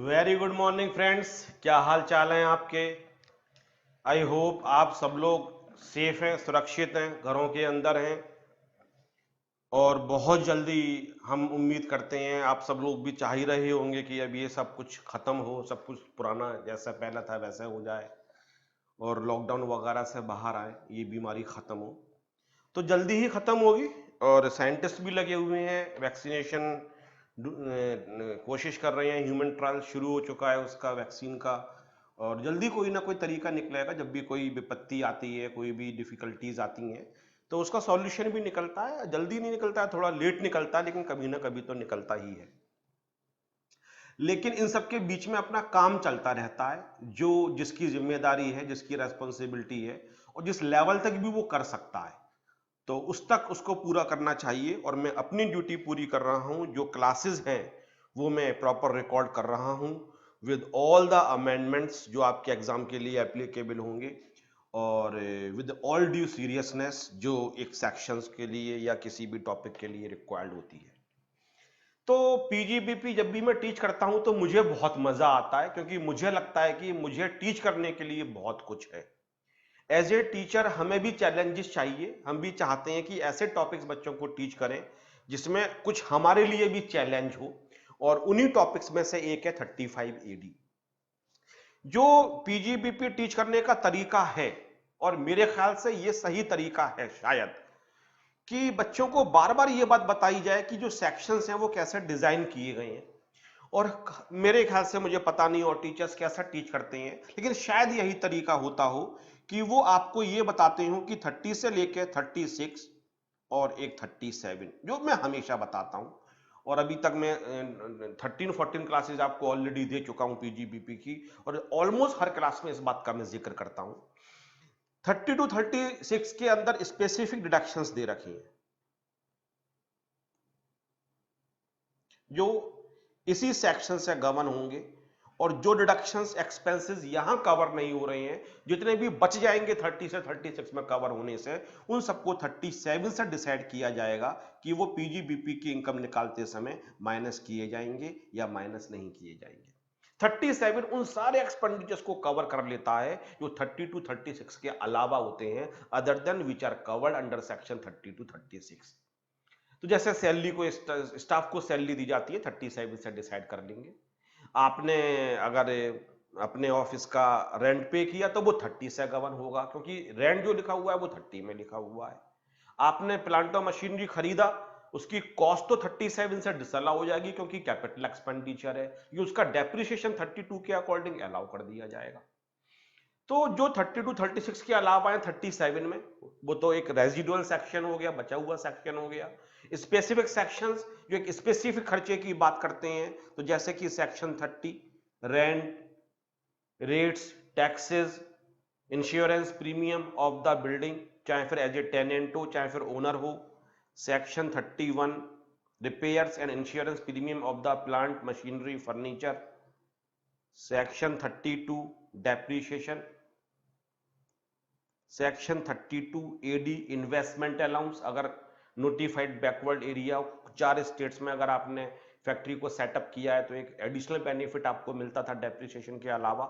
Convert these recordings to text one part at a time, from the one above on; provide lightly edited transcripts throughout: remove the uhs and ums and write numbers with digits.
Very good morning friends. क्या हाल चाल हैं आपके? आई होप आप सब लोग सेफ हैं, सुरक्षित हैं, घरों के अंदर हैं। और बहुत जल्दी हम उम्मीद करते हैं आप सब लोग भी चाह ही रहे होंगे कि अब ये सब कुछ खत्म हो, सब कुछ पुराना जैसा पहला था वैसा हो जाए और लॉकडाउन वगैरह से बाहर आए, ये बीमारी खत्म हो। तो जल्दी ही खत्म होगी और साइंटिस्ट भी लगे हुए हैं, वैक्सीनेशन कोशिश कर रहे हैं, ह्यूमन ट्रायल शुरू हो चुका है उसका, वैक्सीन का। और जल्दी कोई ना कोई तरीका निकलेगा। जब भी कोई विपत्ति आती है, कोई भी डिफिकल्टीज आती हैं, तो उसका सॉल्यूशन भी निकलता है। जल्दी नहीं निकलता है, थोड़ा लेट निकलता है, लेकिन कभी ना कभी तो निकलता ही है। लेकिन इन सब के बीच में अपना काम चलता रहता है, जो जिसकी जिम्मेदारी है, जिसकी रेस्पॉन्सिबिलिटी है और जिस लेवल तक भी वो कर सकता है, तो उस तक उसको पूरा करना चाहिए। और मैं अपनी ड्यूटी पूरी कर रहा हूं। जो क्लासेस हैं वो मैं प्रॉपर रिकॉर्ड कर रहा हूं विद ऑल द अमेंडमेंट्स जो आपके एग्जाम के लिए एप्लीकेबल होंगे, और विद ऑल ड्यू सीरियसनेस जो एक सेक्शंस के लिए या किसी भी टॉपिक के लिए रिक्वायर्ड होती है। तो पीजीबीपी जब भी मैं टीच करता हूं तो मुझे बहुत मजा आता है, क्योंकि मुझे लगता है कि मुझे टीच करने के लिए बहुत कुछ है। एज ए टीचर हमें भी चैलेंजेस चाहिए। हम भी चाहते हैं कि ऐसे टॉपिक्स बच्चों को टीच करें जिसमें कुछ हमारे लिए भी चैलेंज हो, और उन्हीं टॉपिक्स में से एक है 35 एडी। जो पीजीबीपी टीच करने का तरीका है, और मेरे ख्याल से ये सही तरीका है शायद, कि बच्चों को बार बार ये बात बताई जाए कि जो सेक्शंस हैं वो कैसे डिजाइन किए गए हैं। और मेरे ख्याल से, मुझे पता नहीं और टीचर्स कैसा टीच करते हैं, लेकिन शायद यही तरीका होता हो कि वो आपको ये बताते हो कि 30 से लेके 36 और एक 37, जो मैं हमेशा बताता हूं। और अभी तक मैं 13-14 क्लासेस आपको ऑलरेडी दे चुका हूं पीजीबीपी की, और ऑलमोस्ट हर क्लास में इस बात का मैं जिक्र करता हूं। 30 टू 36 के अंदर स्पेसिफिक डिडक्शंस दे रखी हैं, जो इसी सेक्शन से गवर्न होंगे। और जो डिडक्शंस एक्सपेंसेस यहां कवर नहीं हो रहे हैं, जितने भी बच जाएंगे 30 से 36 में कवर होने से, उन सबको 37 से डिसाइड किया जाएगा कि वो पीजीबीपी की इनकम निकालते समय माइनस किए जाएंगे या माइनस नहीं किए जाएंगे। 37 उन सारे एक्सपेंडिचर्स को कवर कर लेता है जो 30 टू 36 के अलावा होते हैं, other than which are covered under section 30 to 36। तो जैसे सैलरी को, स्टाफ को सैलरी दी जाती है, 37 से डिसाइड कर लेंगे। आपने अगर अपने ऑफिस का रेंट पे किया तो वो 30 से गवर्न होगा, क्योंकि रेंट जो लिखा हुआ है वो 30 में लिखा हुआ है। आपने प्लांट और मशीनरी खरीदा, उसकी कॉस्ट तो 37 से डिसअलाउ हो जाएगी, क्योंकि कैपिटल एक्सपेंडिचर है। ये उसका डेप्रिसिएशन 32 के अकॉर्डिंग अलाउ कर दिया जाएगा। तो जो 30 टू 36 के अलावा है 37 में, वो तो एक रेजिडुअल सेक्शन हो गया, बचा हुआ सेक्शन हो गया। स्पेसिफिक सेक्शंस जो एक स्पेसिफिक खर्चे की बात करते हैं, तो जैसे कि section 30 rent, rates, taxes, insurance premium of the building, चाहे फिर एज ए टेनेंट हो चाहे फिर ओनर हो। Section 31 repairs and insurance premium of the plant machinery furniture. Section 32 depreciation. Section 32 AD investment allowance, अगर नोटिफाइड बैकवर्ड एरिया 4 स्टेट्स में अगर आपने फैक्ट्री को सेटअप किया है तो एक एडिशनल बेनिफिट आपको मिलता था डेप्रिसिएशन के अलावा।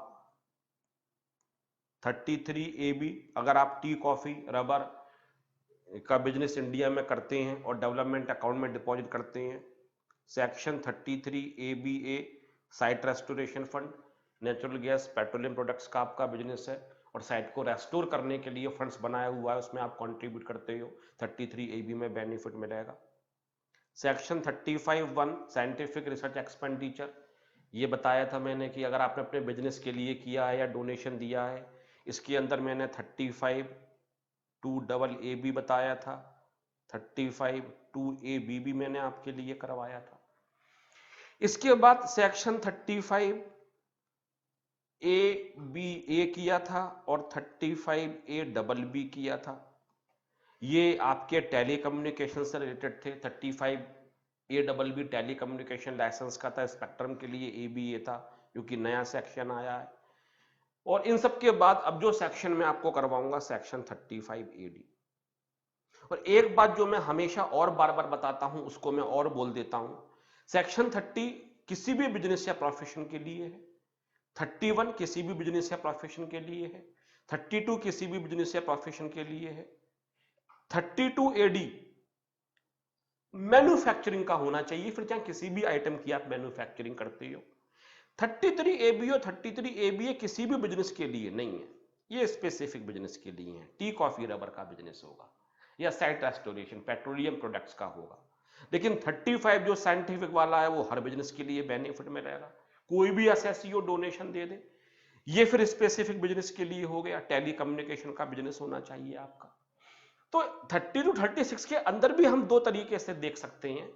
33 एबी, अगर आप टी, कॉफी, रबर का बिजनेस इंडिया में करते हैं और डेवलपमेंट अकाउंट में डिपॉजिट करते हैं। Section 33 AB A site restoration fund, natural gas petroleum products का आपका बिजनेस है और साइट को रेस्टोर करने के लिए फंड्स बनाया हुआ है, उसमें आप कंट्रीब्यूट करते हो, 33 एबी में बेनिफिट मिलेगा। सेक्शन 35(1) साइंटिफिक रिसर्च एक्सपेंडिचर, ये बताया था मैंने कि अगर आपने अपने बिजनेस के लिए किया है या डोनेशन दिया है, इसके अंदर मैंने 35(2) बताया था, 35(2) भी मैंने आपके लिए करवाया था। इसके बाद सेक्शन 35 ए किया था और 35 किया था। ये आपके टेलीकम्युनिकेशन से रिलेटेड थे। 35 टेलीकम्युनिकेशन लाइसेंस का था, स्पेक्ट्रम के लिए ए था, जो कि नया सेक्शन आया है। और इन सब के बाद अब जो सेक्शन मैं आपको करवाऊंगा, सेक्शन 35 एडी। और एक बात जो मैं हमेशा और बार बार बताता हूं, उसको मैं और बोल देता हूं, सेक्शन 30 किसी भी बिजनेस या प्रोफेशन के लिए है, 31 किसी भी बिजनेस या प्रोफेशन के लिए है, 32 किसी भी बिजनेस या प्रोफेशन के लिए है, 32 AD मैन्युफैक्चरिंग का होना चाहिए, फिर चाहे किसी भी आइटम की आप मैन्युफैक्चरिंग करते हो। 33 ABO 33 ABA किसी भी बिजनेस के लिए नहीं है, ये स्पेसिफिक बिजनेस के लिए है। टी कॉफी रबर का बिजनेस होगा या साइट रेस्टोरेशन पेट्रोलियम प्रोडक्ट्स का होगा। लेकिन 35 जो साइंटिफिक वाला है वो हर बिजनेस के लिए बेनिफिट में रहेगा, कोई भी एसएससीओ डोनेशन दे दे, ये फिर स्पेसिफिक बिजनेस के लिए हो गया। टेली कम्युनिकेशन का बिजनेस होना चाहिए आपका। तो 30 to 36 के अंदर भी हम दो तरीके से देख सकते हैं,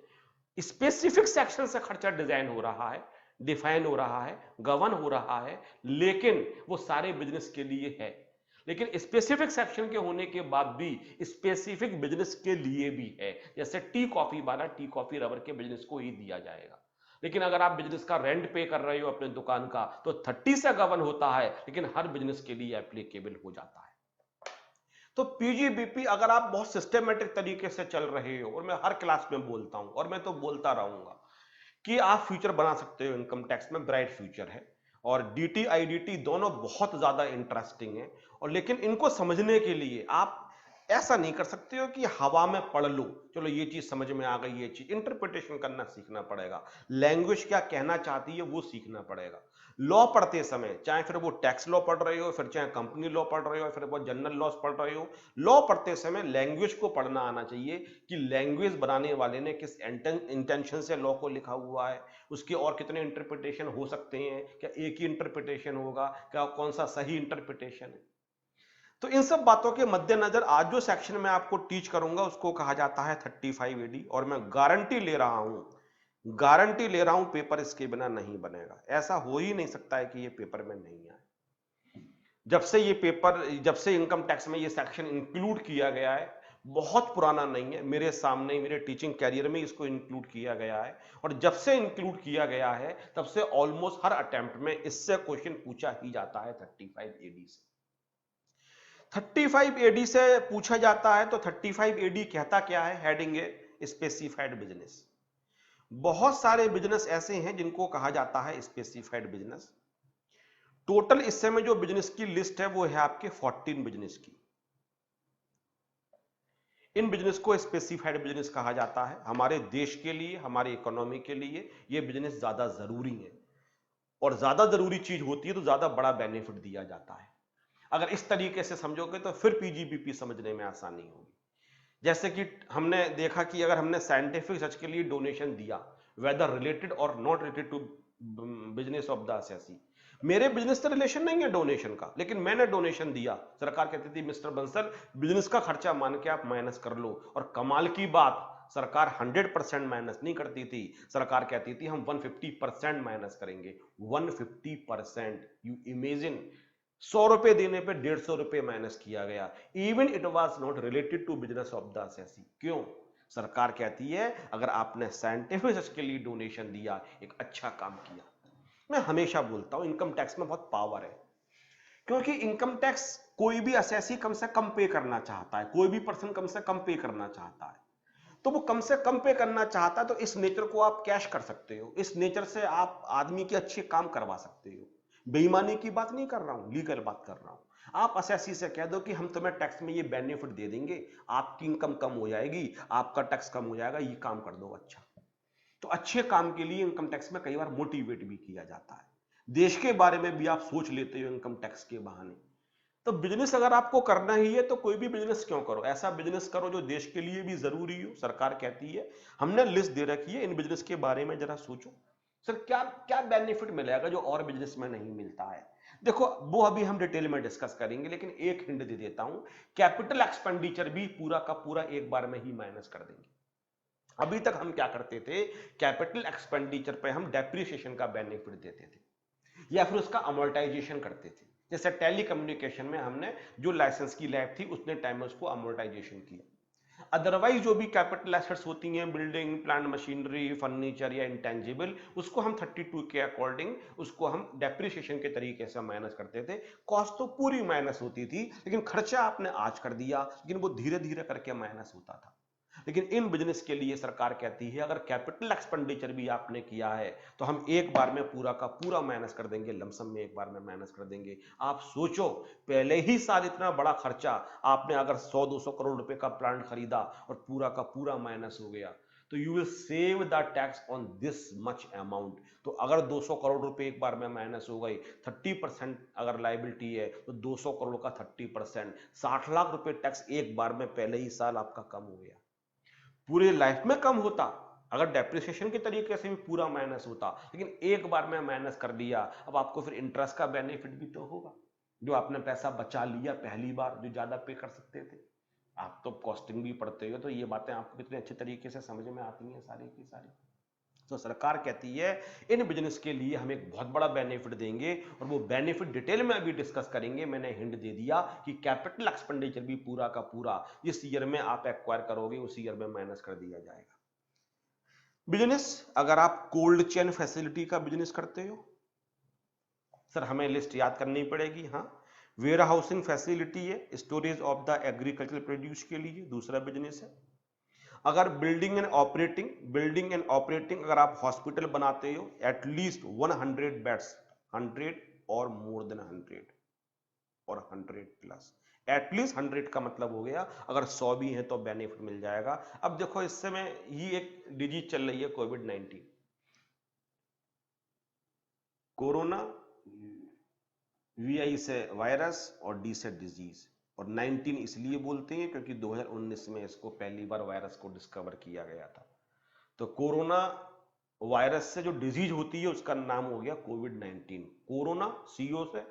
स्पेसिफिक सेक्शन से खर्चा डिजाइन हो रहा है, डिफाइन हो रहा है, गवर्न हो रहा है, लेकिन वो सारे बिजनेस के लिए है। लेकिन स्पेसिफिक सेक्शन के होने के बाद भी स्पेसिफिक बिजनेस के लिए भी है, जैसे टी कॉफी वाला टी कॉफी रबर के बिजनेस को ही दिया जाएगा। लेकिन अगर आप बिजनेस का रेंट पे कर रहे हो अपने दुकान का तो 30 से गवर्न होता है, लेकिन हर बिजनेस के लिए एप्लीकेबल हो जाता है। तो पीजीबीपी अगर आप बहुत सिस्टमेटिक तरीके से चल रहे हो, और मैं हर क्लास में बोलता हूं और मैं तो बोलता रहूंगा कि आप फ्यूचर बना सकते हो, इनकम टैक्स में ब्राइट फ्यूचर है, और डीटी आईडीटी दोनों बहुत ज्यादा इंटरेस्टिंग है। और लेकिन इनको समझने के लिए आप ऐसा नहीं कर सकते हो कि हवा में पढ़ लो, चलो ये चीज समझ में आ गई, ये चीज इंटरप्रिटेशन करना सीखना पड़ेगा, लैंग्वेज क्या कहना चाहती है वो सीखना पड़ेगा। लॉ पढ़ते समय, चाहे फिर वो टैक्स लॉ पढ़ रहे हो, फिर चाहे कंपनी लॉ पढ़ रहे हो, फिर वो जनरल लॉस पढ़ रहे हो, लॉ पढ़ते समय लैंग्वेज को पढ़ना आना चाहिए कि लैंग्वेज बनाने वाले ने किस इंटेंशन से लॉ को लिखा हुआ है, उसके और कितने इंटरप्रिटेशन हो सकते हैं, क्या एक ही इंटरप्रिटेशन होगा, क्या कौन सा सही इंटरप्रिटेशन है। तो इन सब बातों के मद्देनजर आज जो सेक्शन में आपको टीच करूंगा उसको कहा जाता है 35 AD, और मैं गारंटी ले रहा हूं पेपर इसके बिना नहीं बनेगा। ऐसा हो ही नहीं सकता है कि ये पेपर में नहीं आए। जब से इनकम टैक्स में ये सेक्शन इंक्लूड किया गया है, बहुत पुराना नहीं है, मेरे सामने मेरे टीचिंग कैरियर में इसको इंक्लूड किया गया है, और जब से इंक्लूड किया गया है तब से ऑलमोस्ट हर अटेम्प्ट में इससे क्वेश्चन पूछा ही जाता है 35 AD से। 35 AD से पूछा जाता है तो 35 AD कहता क्या है, हेडिंग है स्पेसिफाइड बिजनेस। बहुत सारे बिजनेस ऐसे हैं जिनको कहा जाता है स्पेसिफाइड बिजनेस। टोटल इस समय जो बिजनेस की लिस्ट है वो है आपके 14 बिजनेस की। इन बिजनेस को स्पेसिफाइड बिजनेस कहा जाता है। हमारे देश के लिए, हमारी इकोनॉमी के लिए ये बिजनेस ज्यादा जरूरी है, और ज्यादा जरूरी चीज होती है तो ज्यादा बड़ा बेनिफिट दिया जाता है। अगर इस तरीके से समझोगे तो फिर पीजीबीपी समझने में आसानी होगी। जैसे कि हमने देखा कि अगर हमने साइंटिफिक रिसर्च के लिए डोनेशन दिया, वेदर रिलेटेड और not related to business of the SSC, मेरे बिजनेस से रिलेशन नहीं है डोनेशन का, लेकिन मैंने डोनेशन दिया, सरकार कहती थी मिस्टर बंसल बिजनेस का खर्चा मान के आप माइनस कर लो, और कमाल की बात सरकार 100% माइनस नहीं करती थी, सरकार कहती थी हम 150% माइनस करेंगे। 150%, यू इमेजिन, 100 रुपए देने पे 150 रुपए माइनस किया गया, even it was not related to business of the SSC. क्यों? सरकार कहती है अगर आपने साइंटिफिक रिसर्च के लिए डोनेशन दिया, एक अच्छा काम किया। मैं हमेशा बोलता हूं इनकम टैक्स में बहुत पावर है, क्योंकि इनकम टैक्स कोई भी एसएससी कम से कम पे करना चाहता है, कोई भी पर्सन कम से कम पे करना चाहता है, तो वो कम से कम पे करना चाहता है, तो इस नेचर को आप कैश कर सकते हो, इस नेचर से आप आदमी के अच्छे काम करवा सकते हो। बेईमानी की बात नहीं कर रहा हूं, लीगल बात कर रहा हूं। आप एसएससी से कह दो कि हम तुम्हें टैक्स में ये बेनिफिट दे देंगे, आपकी इनकम कम हो जाएगी, आपका टैक्स कम हो जाएगा, ये काम कर दो। अच्छा, तो अच्छे काम के लिए इनकम टैक्स में कई बार मोटिवेट भी किया जाता है, देश के बारे में भी आप सोच लेते हो इनकम टैक्स के बहाने। तो बिजनेस अगर आपको करना ही है तो कोई भी बिजनेस क्यों करो, ऐसा बिजनेस करो जो देश के लिए भी जरूरी हो। सरकार कहती है, हमने लिस्ट दे रखी है, इन बिजनेस के बारे में जरा सोचो, सर क्या क्या बेनिफिट मिलेगा जो और बिजनेस में नहीं मिलता है। देखो वो अभी हम डिटेल में डिस्कस करेंगे, लेकिन एक हिंट दे देता हूं, कैपिटल एक्सपेंडिचर भी पूरा का पूरा एक बार में ही माइनस कर देंगे। अभी तक हम क्या करते थे, कैपिटल एक्सपेंडिचर पे हम डेप्रिसिएशन का बेनिफिट देते थे या फिर उसका अमोर्टाइजेशन करते थे। जैसे टेली कम्युनिकेशन में हमने जो लाइसेंस की लैब थी उतने टाइम में उसको अमोर्टाइजेशन किया। अदरवाइज जो भी कैपिटल एसेट्स होती हैं, बिल्डिंग, प्लांट, मशीनरी, फर्नीचर या इंटेंजिबल, उसको हम 32 के अकॉर्डिंग उसको हम डेप्रिसिएशन के तरीके से माइनस करते थे। कॉस्ट तो पूरी माइनस होती थी, लेकिन खर्चा आपने आज कर दिया, लेकिन वो धीरे धीरे करके माइनस होता था। लेकिन इन बिजनेस के लिए सरकार कहती है अगर कैपिटल एक्सपेंडिचर भी आपने किया है तो हम एक बार में पूरा का पूरा माइनस कर देंगे, लमसम में एक बार में माइनस कर देंगे। आप सोचो, पहले ही साल इतना बड़ा खर्चा, आपने अगर 100-200 करोड़ रुपए का प्लांट खरीदा और पूरा का पूरा माइनस हो गया, तो you will save the tax on this much amount. तो अगर 200 करोड़ रुपए एक बार में माइनस हो गई, 30% अगर लाइबिलिटी है तो 200 करोड़ का 30%, 60 लाख रुपए टैक्स एक बार में पहले ही साल आपका कम हो गया। पूरे लाइफ में कम होता अगर डेप्रिसिएशन के तरीके से भी पूरा माइनस होता, लेकिन एक बार में माइनस कर दिया। अब आपको फिर इंटरेस्ट का बेनिफिट भी तो होगा, जो आपने पैसा बचा लिया पहली बार, जो ज्यादा पे कर सकते थे। आप तो कॉस्टिंग भी पढ़ते हो, तो ये बातें आपको कितने अच्छे तरीके से समझ में आती हैं सारी की सारी। तो सरकार कहती है इन बिजनेस के लिए हम एक बहुत बड़ा बेनिफिट देंगे, और वो बेनिफिट डिटेल में अभी डिस्कस करेंगे। मैंने हिंट दे दिया कि कैपिटल एक्सपेंडिचर भी पूरा का पूरा जिस ईयर में आप एक्वायर करोगे उस ईयर में माइनस कर दिया जाएगा। बिजनेस, अगर आप कोल्ड चेन फैसिलिटी का बिजनेस करते हो, सर हमें लिस्ट याद करनी पड़ेगी। हाँ, वेयर हाउसिंग फैसिलिटी है storage of the agricultural produce के लिए, दूसरा बिजनेस है। अगर बिल्डिंग एंड ऑपरेटिंग अगर आप हॉस्पिटल बनाते हो एटलीस्ट 100 बेड्स, 100 और मोर देन 100 और 100 प्लस, एटलीस्ट 100 का मतलब हो गया अगर 100 भी है तो बेनिफिट मिल जाएगा। अब देखो इस समय ये एक डिजीज चल रही है कोविड-19, कोरोना, वी से वायरस और डी से डिजीज, और 19 इसलिए बोलते हैं क्योंकि 2019 में इसको पहली बार वायरस को डिस्कवर किया गया था। तो कोरोना वायरस से जो डिजीज होती है उसका नाम हो गया कोविड-19। कोरोना CO से,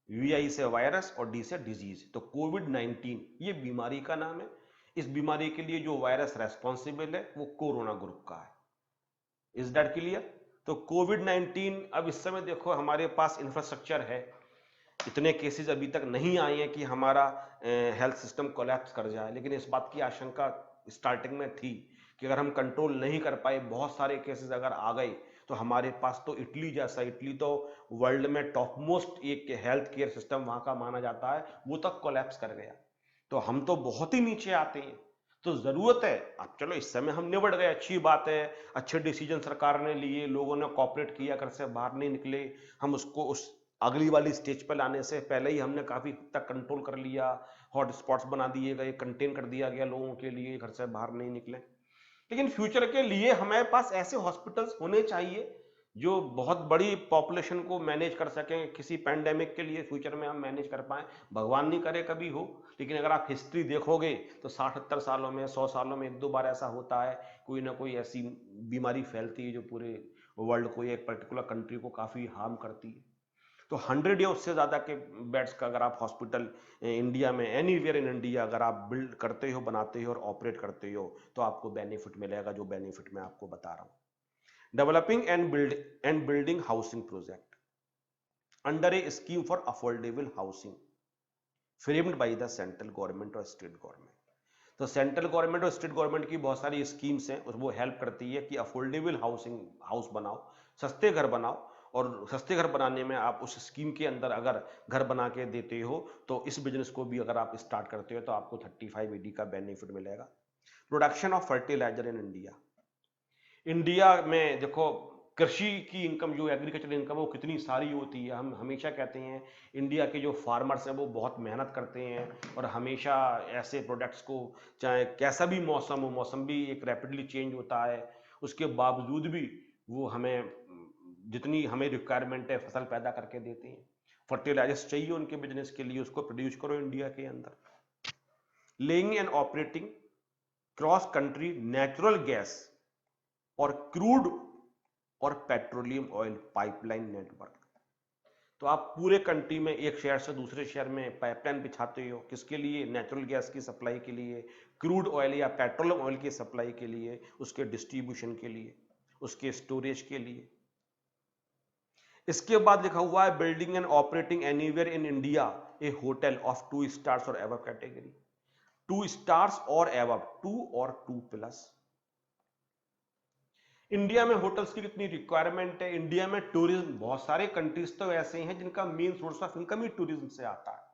VI से वायरस और डी से डिजीज, तो कोविड-19 ये बीमारी का नाम है। इस बीमारी के लिए जो वायरस रेस्पॉन्सिबल है वो कोरोना ग्रुप का है। Is that clear? तो कोविड-19, अब इस समय देखो हमारे पास इंफ्रास्ट्रक्चर है, इतने केसेस अभी तक नहीं आए हैं कि हमारा हेल्थ सिस्टम कोलैप्स कर जाए, लेकिन इस बात की आशंका स्टार्टिंग में थी कि अगर हम कंट्रोल नहीं कर पाए, बहुत सारे केसेस अगर आ गए, तो हमारे पास तो इटली जैसा, इटली तो वर्ल्ड में टॉप मोस्ट एक हेल्थ केयर सिस्टम वहां का माना जाता है, वो तक कोलैप्स कर गया। तो हम तो बहुत ही नीचे आते हैं। तो जरूरत है, अब चलो इस समय हम निबट गए, अच्छी बात है, अच्छे डिसीजन सरकार ने लिए, लोगों ने कॉपरेट किया, घर से बाहर नहीं निकले, हम उसको उस अगली वाली स्टेज पर लाने से पहले ही हमने काफी तक कंट्रोल कर लिया, हॉट स्पॉट्स बना दिए गए, कंटेन कर दिया गया लोगों के लिए, घर से बाहर नहीं निकले। लेकिन फ्यूचर के लिए हमारे पास ऐसे हॉस्पिटल्स होने चाहिए जो बहुत बड़ी पॉपुलेशन को मैनेज कर सकें, किसी पैंडेमिक के लिए फ्यूचर में हम मैनेज कर पाएं, भगवान नहीं करे कभी हो, लेकिन अगर आप हिस्ट्री देखोगे तो 60-70 सालों में, 100 सालों में 1-2 बार ऐसा होता है, कोई ना कोई ऐसी बीमारी फैलती है जो पूरे वर्ल्ड को, एक पर्टिकुलर कंट्री को काफी हार्म करती है। तो 100 या उससे ज्यादा के बेड्स का अगर आप हॉस्पिटल इंडिया में, एनीवेयर इन इंडिया अगर आप बिल्ड करते हो, बनाते हो और ऑपरेट करते हो, तो आपको बेनिफिट मिलेगा, जो बेनिफिट मैं आपको बता रहा हूं। Developing and building housing project under a scheme for affordable housing framed by the central government or state government. तो central government or state government की बहुत सारी स्कीम्स हैं, वो हेल्प करती है कि अफोर्डेबल हाउस बनाओ, सस्ते घर बनाओ, और सस्ते घर बनाने में आप उस स्कीम के अंदर अगर घर बना के देते हो, तो इस बिजनेस को भी अगर आप स्टार्ट करते हो तो आपको 35 AD का बेनिफिट मिलेगा। Production of fertiliser in India, India में देखो कृषि की इनकम, जो एग्रीकल्चर इनकम है वो कितनी सारी होती है। हम हमेशा कहते हैं इंडिया के जो फार्मर्स हैं वो बहुत मेहनत करते हैं, और हमेशा ऐसे प्रोडक्ट्स को, चाहे कैसा भी मौसम हो, मौसम भी एक रैपिडली चेंज होता है, उसके बावजूद भी वो हमें जितनी हमें रिक्वायरमेंट है फसल पैदा करके देते हैं। फर्टिलाइजर्स चाहिए उनके बिजनेस के लिए, उसको प्रोड्यूस करो इंडिया के अंदर। Laying and operating cross country natural gas और क्रूड और पेट्रोलियम ऑयल पाइपलाइन नेटवर्क। तो आप पूरे कंट्री में एक शहर से दूसरे शहर में पाइपलाइन बिछाते हो, किसके लिए? नेचुरल गैस की सप्लाई के लिए, क्रूड ऑयल या पेट्रोलियम ऑयल की सप्लाई के लिए, उसके डिस्ट्रीब्यूशन के लिए, उसके स्टोरेज के लिए। इसके बाद लिखा हुआ है building and operating anywhere in India A hotel of 2 stars और एबव कैटेगरी। 2 स्टार्स और एबव, 2 और 2+। इंडिया में होटल्स की कितनी रिक्वायरमेंट है? इंडिया में टूरिज्म, बहुत सारे कंट्रीज तो ऐसे हैं जिनका main source of income he tourism से आता है।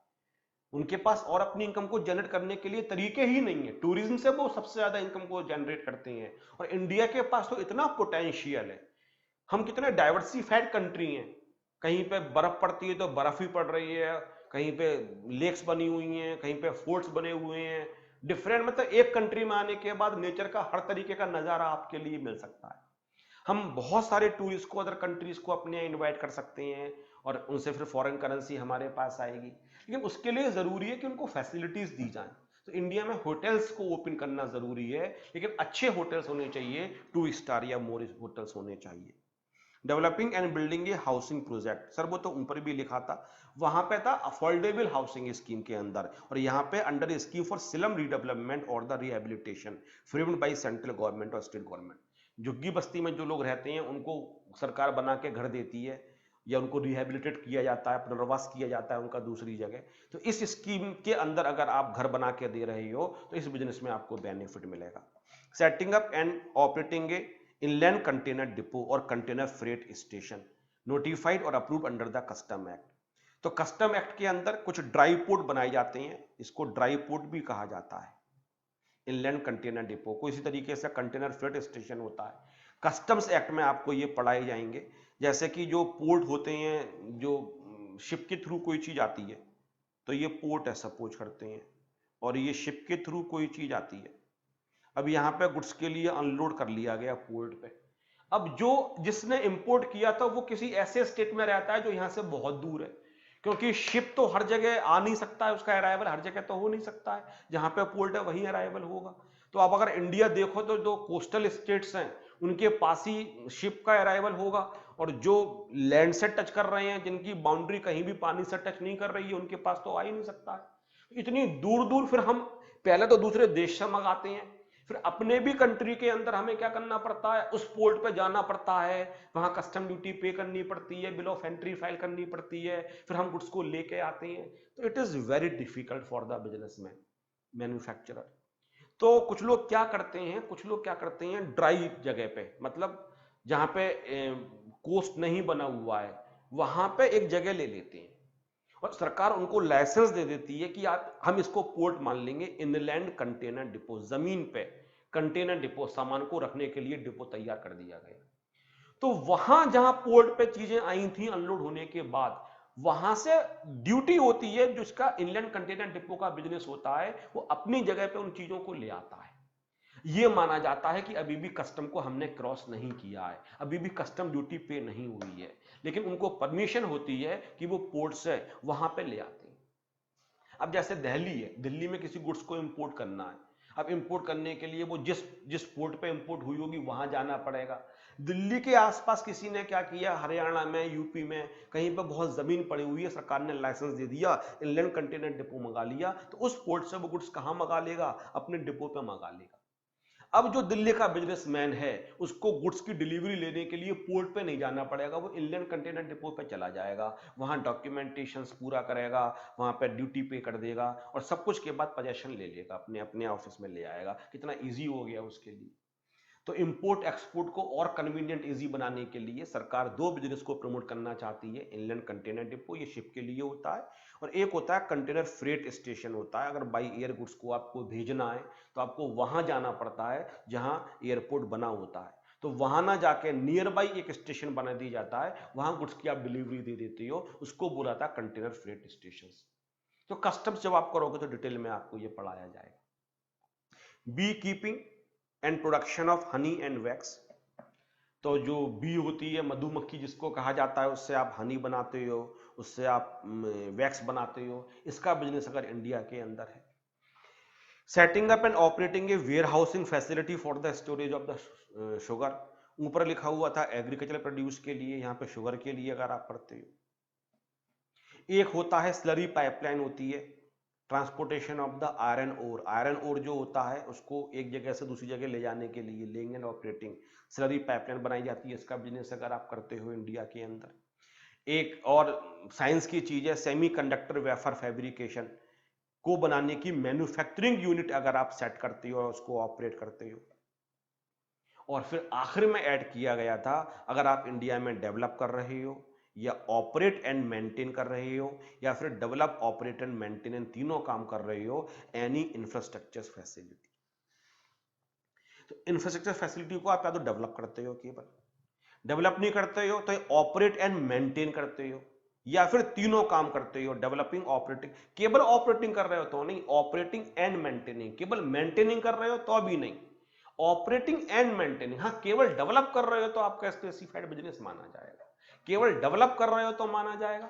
उनके पास और अपनी इनकम को जनरेट करने के लिए तरीके ही नहीं है। टूरिज्म से वो सबसे ज्यादा इनकम को जनरेट करते हैं, और इंडिया के पास तो इतना पोटेंशियल है। हम कितने डाइवर्सिफाइड कंट्री हैं, कहीं पे बर्फ पड़ती है तो बर्फ ही पड़ रही है, कहीं पे लेक्स बनी हुई हैं, कहीं पे फोर्ट्स बने हुए हैं, डिफरेंट, मतलब एक कंट्री में आने के बाद नेचर का हर तरीके का नजारा आपके लिए मिल सकता है। हम बहुत सारे टूरिस्ट को, अदर कंट्रीज को अपने यहाँ इन्वाइट कर सकते हैं, और उनसे फिर फॉरेन करेंसी हमारे पास आएगी, लेकिन उसके लिए जरूरी है कि उनको फैसिलिटीज दी जाएं। तो इंडिया में होटल्स को ओपन करना जरूरी है, लेकिन अच्छे होटल्स होने चाहिए, 2 स्टार या मोर होटल्स होने चाहिए। Developing and building A housing project, sir वो तो ऊपर भी लिखा था, वहां पे था अफोर्डेबल हाउसिंग स्कीम के अंदर, और यहाँ पे under a scheme for slum redevelopment or the rehabilitation framed by central government or state government. झुग्गी बस्ती में जो लोग रहते हैं उनको सरकार बना के घर देती है, या उनको रिहेबिलिटेट किया जाता है, पुनर्वास किया जाता है उनका दूसरी जगह। तो इस स्कीम के अंदर अगर आप घर बना के दे रहे हो तो इस बिजनेस में आपको बेनिफिट मिलेगा। Setting up and operating A inland container depot और कंटेनर फ्रेट स्टेशन नोटिफाइड और approve under the custom act. तो कस्टम एक्ट के अंदर कुछ ड्राई पोर्ट बनाए जाते हैं, इसको ड्राई पोर्ट भी कहा जाता है। इनलैंड कंटेनर डिपो को इसी तरीके से कंटेनर फ्रेट स्टेशन होता है। कस्टम्स एक्ट में आपको ये पढ़ाए जाएंगे, जैसे कि जो पोर्ट होते हैं, जो शिप के थ्रू कोई चीज आती है, तो ये पोर्ट है सपोज करते हैं, और ये शिप के थ्रू कोई चीज आती है। अब यहाँ पे गुड्स के लिए अनलोड कर लिया गया पोर्ट पे। अब जो जिसने इंपोर्ट किया था वो किसी ऐसे स्टेट में रहता है जो यहाँ से बहुत दूर है, क्योंकि शिप तो हर जगह आ नहीं सकता है, उसका अराइवल हर जगह तो हो नहीं सकता है, जहां पे पोर्ट है वहीं अराइवल होगा। तो अब अगर इंडिया देखो तो जो कोस्टल स्टेट्स हैं उनके पास ही शिप का अराइवल होगा, और जो लैंड से टच कर रहे हैं, जिनकी बाउंड्री कहीं भी पानी से टच नहीं कर रही है, उनके पास तो आ ही नहीं सकता है। इतनी दूर दूर फिर हम पहले तो दूसरे देश से मंगाते हैं, फिर अपने भी कंट्री के अंदर हमें क्या करना पड़ता है, उस पोर्ट पे जाना पड़ता है, वहां कस्टम ड्यूटी पे करनी पड़ती है, बिल ऑफ एंट्री फाइल करनी पड़ती है, फिर हम गुड्स को लेके आते हैं। तो it is very difficult for the businessman, manufacturer. तो कुछ लोग क्या करते हैं ड्राई जगह पे, मतलब जहां पे कोस्ट नहीं बना हुआ है, वहां पे एक जगह ले लेते हैं, और सरकार उनको लाइसेंस दे देती है कि आप हम इसको पोर्ट मान लेंगे, इनलैंड कंटेनर डिपो, जमीन पे कंटेनर डिपो, सामान को रखने के लिए डिपो तैयार कर दिया गया। तो वहां जहां पोर्ट पे चीजें आई थी अनलोड होने के बाद, वहां से ड्यूटी होती है, जिसका इनलैंड कंटेनर डिपो का बिजनेस होता है, वो अपनी जगह पे उन चीजों को ले आता है। ये माना जाता है कि अभी भी कस्टम को हमने क्रॉस नहीं किया है, अभी भी कस्टम ड्यूटी पे नहीं हुई है, लेकिन उनको परमिशन होती है कि वो पोर्ट से वहां पे ले आते हैं। अब जैसे दिल्ली है, दिल्ली में किसी गुड्स को इंपोर्ट करना है, अब इंपोर्ट करने के लिए वो जिस जिस पोर्ट पे इंपोर्ट हुई होगी वहां जाना पड़ेगा। दिल्ली के आसपास किसी ने क्या किया, हरियाणा में, यूपी में कहीं पर बहुत जमीन पड़ी हुई है, सरकार ने लाइसेंस दे दिया, इनलैंड कंटेनर डिपो मंगा लिया, तो उस पोर्ट से वो गुड्स कहां मंगा लेगा, अपने डिपो पे मंगा लेगा। अब जो दिल्ली का बिजनेसमैन है, उसको गुड्स की डिलीवरी लेने के लिए पोर्ट पे नहीं जाना पड़ेगा, वो इनलैंड कंटेनर डिपो पे चला जाएगा, वहां डॉक्यूमेंटेशंस पूरा करेगा, वहां पे ड्यूटी पे कर देगा, और सब कुछ के बाद पोजेशन ले लेगा, अपने अपने ऑफिस में ले आएगा। कितना इजी हो गया उसके लिए। तो इंपोर्ट एक्सपोर्ट को और कन्वीनियंट इजी बनाने के लिए सरकार दो बिजनेस को प्रमोट करना चाहती है। इनलैंड कंटेनर डिपो, ये शिप के लिए होता है, और एक होता है कंटेनर फ्रेट स्टेशन होता है। अगर बाई एयर गुड्स को आपको भेजना है तो आपको वहां जाना पड़ता है जहां एयरपोर्ट बना होता है, तो वहां ना जाके नियर बाई एक स्टेशन बना दिया जाता है, वहां गुड्स की आप डिलीवरी दे देते हो, उसको बोला था कंटेनर फ्रेट स्टेशन। तो कस्टम्स जब आप करोगे तो डिटेल में आपको ये पढ़ाया जाएगा। Bee keeping and production of honey and wax, तो जो बी होती है, मधुमक्खी जिसको कहा जाता है, उससे आप हनी बनाते हो, उससे आप वैक्स बनाते हो, इसका बिजनेस अगर इंडिया के अंदर है। Setting up and operating a warehousing facility for the storage of the sugar, ऊपर लिखा हुआ था एग्रीकल्चर प्रोड्यूस के लिए, यहाँ पे शुगर के लिए अगर आप पढ़ते हो। एक होता है स्लरी पाइपलाइन होती है, transportation of the iron ore, iron ore जो होता है उसको एक जगह से दूसरी जगह ले जाने के लिए laying and operating slurry pipeline बनाई जाती है, इसका बिजनेस अगर आप करते हो इंडिया के अंदर। एक और साइंस की चीज है सेमीकंडक्टर वेफर फैब्रिकेशन को बनाने की मैन्युफैक्चरिंग यूनिट अगर आप सेट करते हो और उसको ऑपरेट करते हो। और फिर आखिर में ऐड किया गया था, अगर आप इंडिया में डेवलप कर रहे हो या ऑपरेट एंड मेंटेन कर रहे हो, या फिर डेवलप, ऑपरेट एंड मेंटेन, इन तीनों काम कर रहे हो, एनी इंफ्रास्ट्रक्चर फैसिलिटी। तो इंफ्रास्ट्रक्चर फैसिलिटी को आप या तो डेवलप करते हो, केवल डेवलप नहीं करते हो तो ऑपरेट एंड मेंटेन करते हो, या फिर तीनों काम करते हो, डेवलपिंग, ऑपरेटिंग। केवल ऑपरेटिंग कर रहे हो तो नहीं, ऑपरेटिंग एंड मेंटेनिंग। केवल मेंटेनिंग कर रहे हो तो भी नहीं, ऑपरेटिंग एंड मेंटेनिंग। हाँ, केवल डेवलप कर रहे हो तो आपका स्पेसिफाइड बिजनेस माना जाएगा, केवल डेवलप कर रहे हो तो माना जाएगा।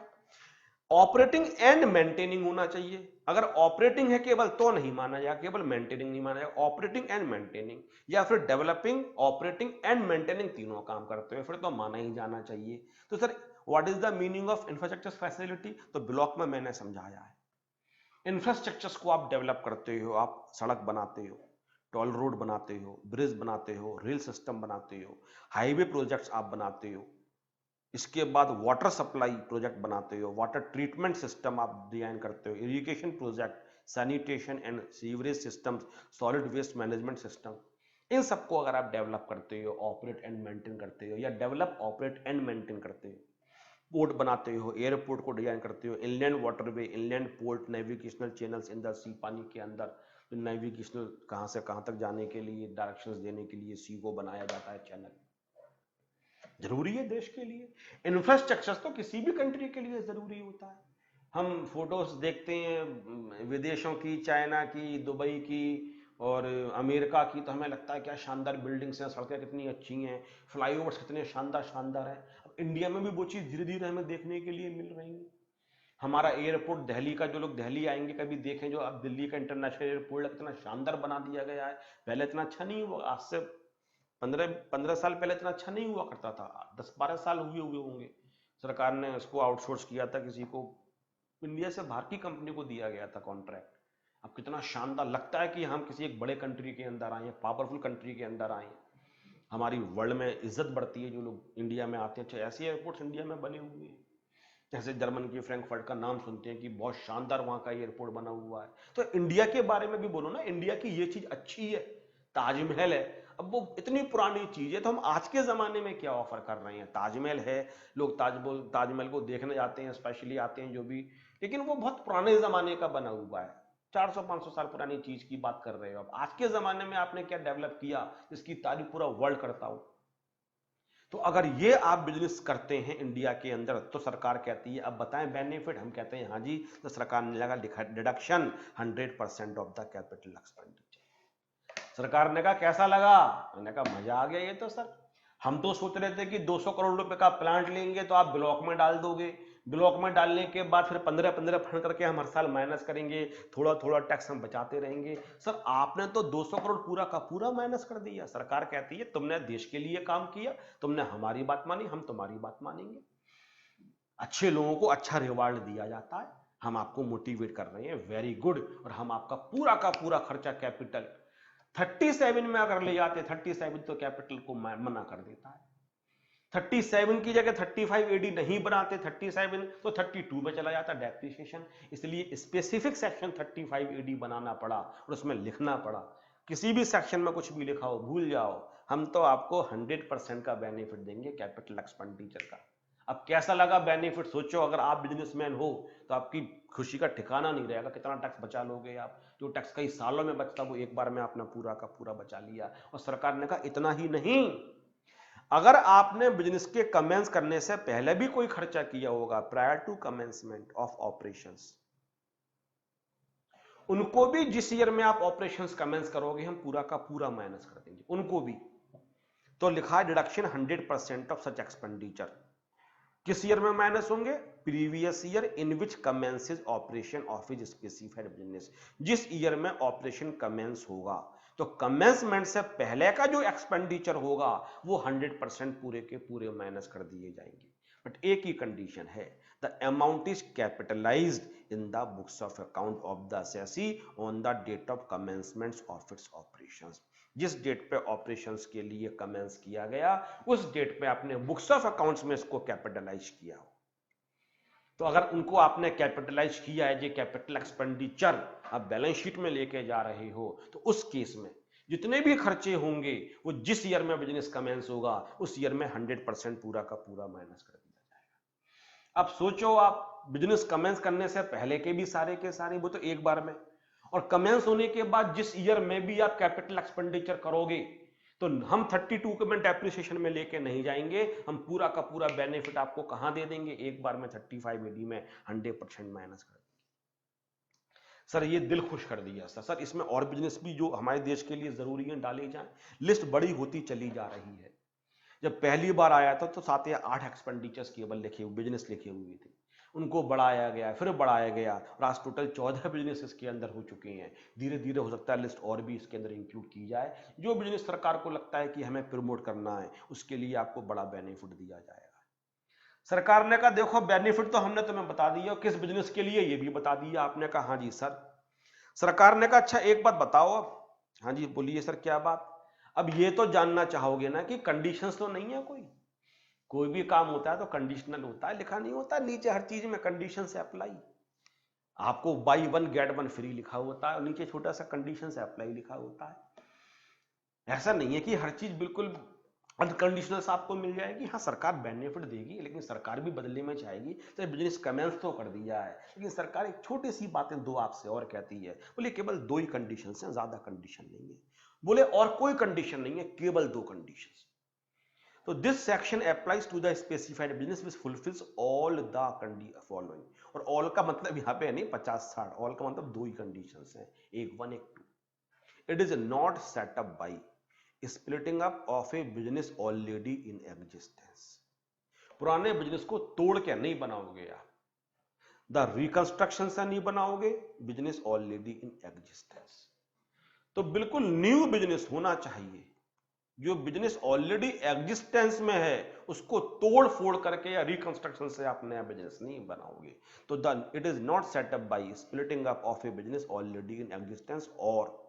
ऑपरेटिंग एंड मेंटेनिंग होना चाहिए। अगर ऑपरेटिंग है केवल तो नहीं माना जाएगा, केवल मेंटेनिंग नहीं माना जाएगा, ऑपरेटिंग एंड मेंटेनिंग, या फिर डेवलपिंग, ऑपरेटिंग एंड मेंटेनिंग तीनों काम करते हुए फिर तो माना ही जाना चाहिए। तो sir what is the meaning of infrastructure facility? तो ब्लॉक में मैंने समझाया है। इंफ्रास्ट्रक्चर्स को आप डेवलप करते हो, आप सड़क बनाते हो, टोल रोड बनाते हो, ब्रिज बनाते हो, रेल सिस्टम बनाते हो, हाईवे प्रोजेक्ट्स आप बनाते हो, इसके बाद वाटर सप्लाई प्रोजेक्ट बनाते हो, वाटर ट्रीटमेंट सिस्टम आप डिजाइन करते हो, irrigation project, sanitation and sewerage system, solid waste management system, इन सबको अगर आप डेवलप करते हो, ऑपरेट एंड मेंटेन करते हो, या डेवलप, ऑपरेट एंड मेंटेन करते हो, पोर्ट बनाते हो, एयरपोर्ट को डिजाइन करते हो, inland waterway, inland port, navigational channels in the sea, पानी के अंदर नेविगेशनल कहां से कहां तक जाने के लिए डायरेक्शंस देने के लिए सी को बनाया जाता है, चैनल जरूरी है देश के लिए। इंफ्रास्ट्रक्चर तो किसी भी कंट्री के लिए जरूरी होता है। हम फोटोज देखते हैं विदेशों की, चाइना की, दुबई की और अमेरिका की, तो हमें लगता है क्या शानदार बिल्डिंग्स हैं, सड़कें कितनी अच्छी हैं, फ्लाईओवर्स कितने शानदार शानदार हैं। अब इंडिया में भी वो चीज़ धीरे धीरे हमें देखने के लिए मिल रही है। हमारा एयरपोर्ट दिल्ली का, जो लोग दिल्ली आएंगे कभी देखें, जो अब दिल्ली का इंटरनेशनल एयरपोर्ट कितना शानदार बना दिया गया है। पहले इतना अच्छा नहीं हुआ, आज से 15 साल पहले इतना अच्छा नहीं हुआ करता था, 10-12 साल हुए हुए होंगे। सरकार ने उसको आउटसोर्स किया था, किसी को इंडिया से बाहर की कंपनी को दिया गया था कॉन्ट्रैक्ट। अब कितना शानदार लगता है कि हम किसी एक बड़े कंट्री के अंदर आए हैं, पावरफुल कंट्री के अंदर आए हैं। हमारी वर्ल्ड में इज्जत बढ़ती है जो लोग इंडिया में आते हैं। ऐसे एयरपोर्ट्स इंडिया में बने हुए हैं, जैसे जर्मन की फ्रैंकफर्ट का नाम सुनते हैं कि बहुत शानदार वहां का एयरपोर्ट बना हुआ है। तो इंडिया के बारे में भी बोलो ना, इंडिया की ये चीज अच्छी है, ताजमहल है। अब वो इतनी पुरानी चीज है, तो हम आज के जमाने में क्या ऑफर कर रहे हैं? ताजमहल है, लोग ताजमहल को देखने जाते हैं, स्पेशली आते हैं जो भी, लेकिन वो बहुत पुराने जमाने का बना हुआ है। 400-500 साल पुरानी चीज की बात कर रहे हो। अब आज के जमाने में आपने क्या डेवलप किया जिसकी तारीफ पूरा वर्ल्ड करता हो? तो अगर ये आप बिजनेस करते हैं इंडिया के अंदर, तो सरकार कहती है अब बताएं बेनिफिट, हम कहते हैं हाँ जी, तो सरकार ने लगा deduction 100% of the capital expenditure. सरकार ने कहा कैसा लगा? मैंने कहा मजा आ गया ये तो सर। हम तो सोच रहे थे कि 200 करोड़ रुपए का प्लांट लेंगे तो आप ब्लॉक में डाल दोगे, ब्लॉक में डालने के बाद फिर 15-15 फंड करके हम हर साल माइनस करेंगे, थोड़ा थोड़ा टैक्स हम बचाते रहेंगे। सर आपने तो 200 करोड़ पूरा का पूरा माइनस कर दिया। सरकार कहती है तुमने देश के लिए काम किया, तुमने हमारी बात मानी, हम तुम्हारी बात मानेंगे। अच्छे लोगों को अच्छा रिवार्ड दिया जाता है, हम आपको मोटिवेट कर रहे हैं, वेरी गुड, और हम आपका पूरा का पूरा खर्चा कैपिटल 37 में अगर ले जाते, 37 तो कैपिटल को मना कर देता है। 37 की जगह 35 एडी नहीं बनाते, 37 तो 32 में चला जाता डेप्रिसिएशन। इसलिए स्पेसिफिक सेक्शन 35 एडी बनाना पड़ा और उसमें लिखना पड़ा। किसी भी सेक्शन में कुछ भी लिखा हो भूल जाओ, हम तो आपको 100% का बेनिफिट देंगे कैपिटल एक्सपेंडिचर का। अब कैसा लगा बेनिफिट सोचो, अगर आप बिजनेसमैन हो तो आपकी खुशी का ठिकाना नहीं रहेगा। कितना टैक्स बचा लोगे आप? जो टैक्स कई सालों में बचता वो एक बार में आपने पूरा का पूरा बचा लिया। और सरकार ने कहा इतना ही नहीं, अगर आपने बिजनेस के कमेंस करने से पहले भी कोई खर्चा किया होगा, prior to commencement of operations, उनको भी जिस ईयर में आप ऑपरेशंस कमेंस करोगे हम पूरा का पूरा माइनस कर देंगे उनको भी। तो लिखा है डिडक्शन 100% ऑफ सच एक्सपेंडिचर। किस ईयर में माइनस होंगे? Previous year in which commences operation of his specified business. जिस ईयर में ऑपरेशन कमेंस होगा, तो कमेंसमेंट से पहले का जो एक्सपेंडिचर होगा वो 100% पूरे के पूरे माइनस कर दिए जाएंगे। बट एक ही कंडीशन है, the amount is capitalised in the books of account of the assessee on the date of commencement of its operations. जिस डेट पे ऑपरेशंस के लिए कमेंस किया गया उस डेट पे आपने बुक्स ऑफ अकाउंट्स में इसको कैपिटलाइज किया हो। तो अगर उनको आपने कैपिटलाइज किया है, ये कैपिटल एक्सपेंडिचर आप बैलेंस शीट में लेके जा रहे हो, तो उस केस में जितने भी खर्चे होंगे वो जिस ईयर में बिजनेस कमेंस होगा उस ईयर में 100% पूरा का पूरा माइनस कर दिया जाएगा। अब सोचो आप बिजनेस कमेंस करने से पहले के सारे वो तो एक बार में, और कमेंस होने के बाद जिस ईयर में भी आप कैपिटल एक्सपेंडिचर करोगे तो हम 32 के में डेप्रिसिएशन में लेके नहीं जाएंगे, हम पूरा का पूरा बेनिफिट आपको कहां दे देंगे, एक बार में 35 एडी में 100% माइनस कर देंगे। सर ये दिल खुश कर दिया सर इसमें और बिजनेस भी जो हमारे देश के लिए जरूरी है डाले जाएं। लिस्ट बड़ी होती चली जा रही है। जब पहली बार आया था तो 7 या 8 एक्सपेंडिचर्स केवल लिखे हुए बिजनेस लिखे हुए थे, उनको बढ़ाया गया, फिर बढ़ाया गया, और आज टोटल 14 बिजनेस इसके अंदर हो चुके हैं। धीरे धीरे हो सकता है लिस्ट और भी इसके अंदर इंक्लूड की जाए। जो बिजनेस सरकार को लगता है कि हमें प्रमोट करना है उसके लिए आपको बड़ा बेनिफिट दिया जाएगा। सरकार ने कहा देखो बेनिफिट तो हमने तुम्हें बता दिया, किस बिजनेस के लिए ये भी बता दिया। आपने कहा हाँ जी सर। सरकार ने कहा अच्छा एक बात बताओ। हाँ जी बोलिए सर क्या बात। अब ये तो जानना चाहोगे ना कि कंडीशंस तो नहीं है, कोई भी काम होता है तो कंडीशनल होता है, लिखा नहीं होता नीचे हर चीज में कंडीशन से अप्लाई। आपको बाई 1 गेट 1 फ्री लिखा होता है और नीचे छोटा सा कंडीशन से अप्लाई लिखा होता है। ऐसा नहीं है कि हर चीज बिल्कुल अनकंडीशनल आपको मिल जाएगी। हाँ सरकार बेनिफिट देगी, लेकिन सरकार भी बदले में चाहेगी तो बिजनेस कमेंस तो कर दिया है, लेकिन सरकार एक छोटी सी बातें दो आपसे और कहती है। बोले केवल 2 ही कंडीशन है, ज्यादा कंडीशन नहीं है। बोले और कोई कंडीशन नहीं है, केवल 2 कंडीशन। तो this section applies to the specified business which fulfils all the following. और ऑल का मतलब यहां पे नहीं 50-60, ऑल का मतलब 2 ही कंडीशंस हैं, एक 1 एक 2। It is not set up by splitting up of a business already in existence. पुराने बिजनेस को तोड़ के नहीं बनाओगे आप, द रिकंस्ट्रक्शन से नहीं बनाओगे, बिजनेस ऑलरेडी इन एग्जिस्टेंस। तो बिल्कुल न्यू बिजनेस होना चाहिए। जो बिजनेस ऑलरेडी एग्जिस्टेंस में है उसको तोड़ फोड़ करके या रिकंस्ट्रक्शन से आप नया बिजनेस नहीं बनाओगे। तो the it is not set up by splitting up of a business already in existence or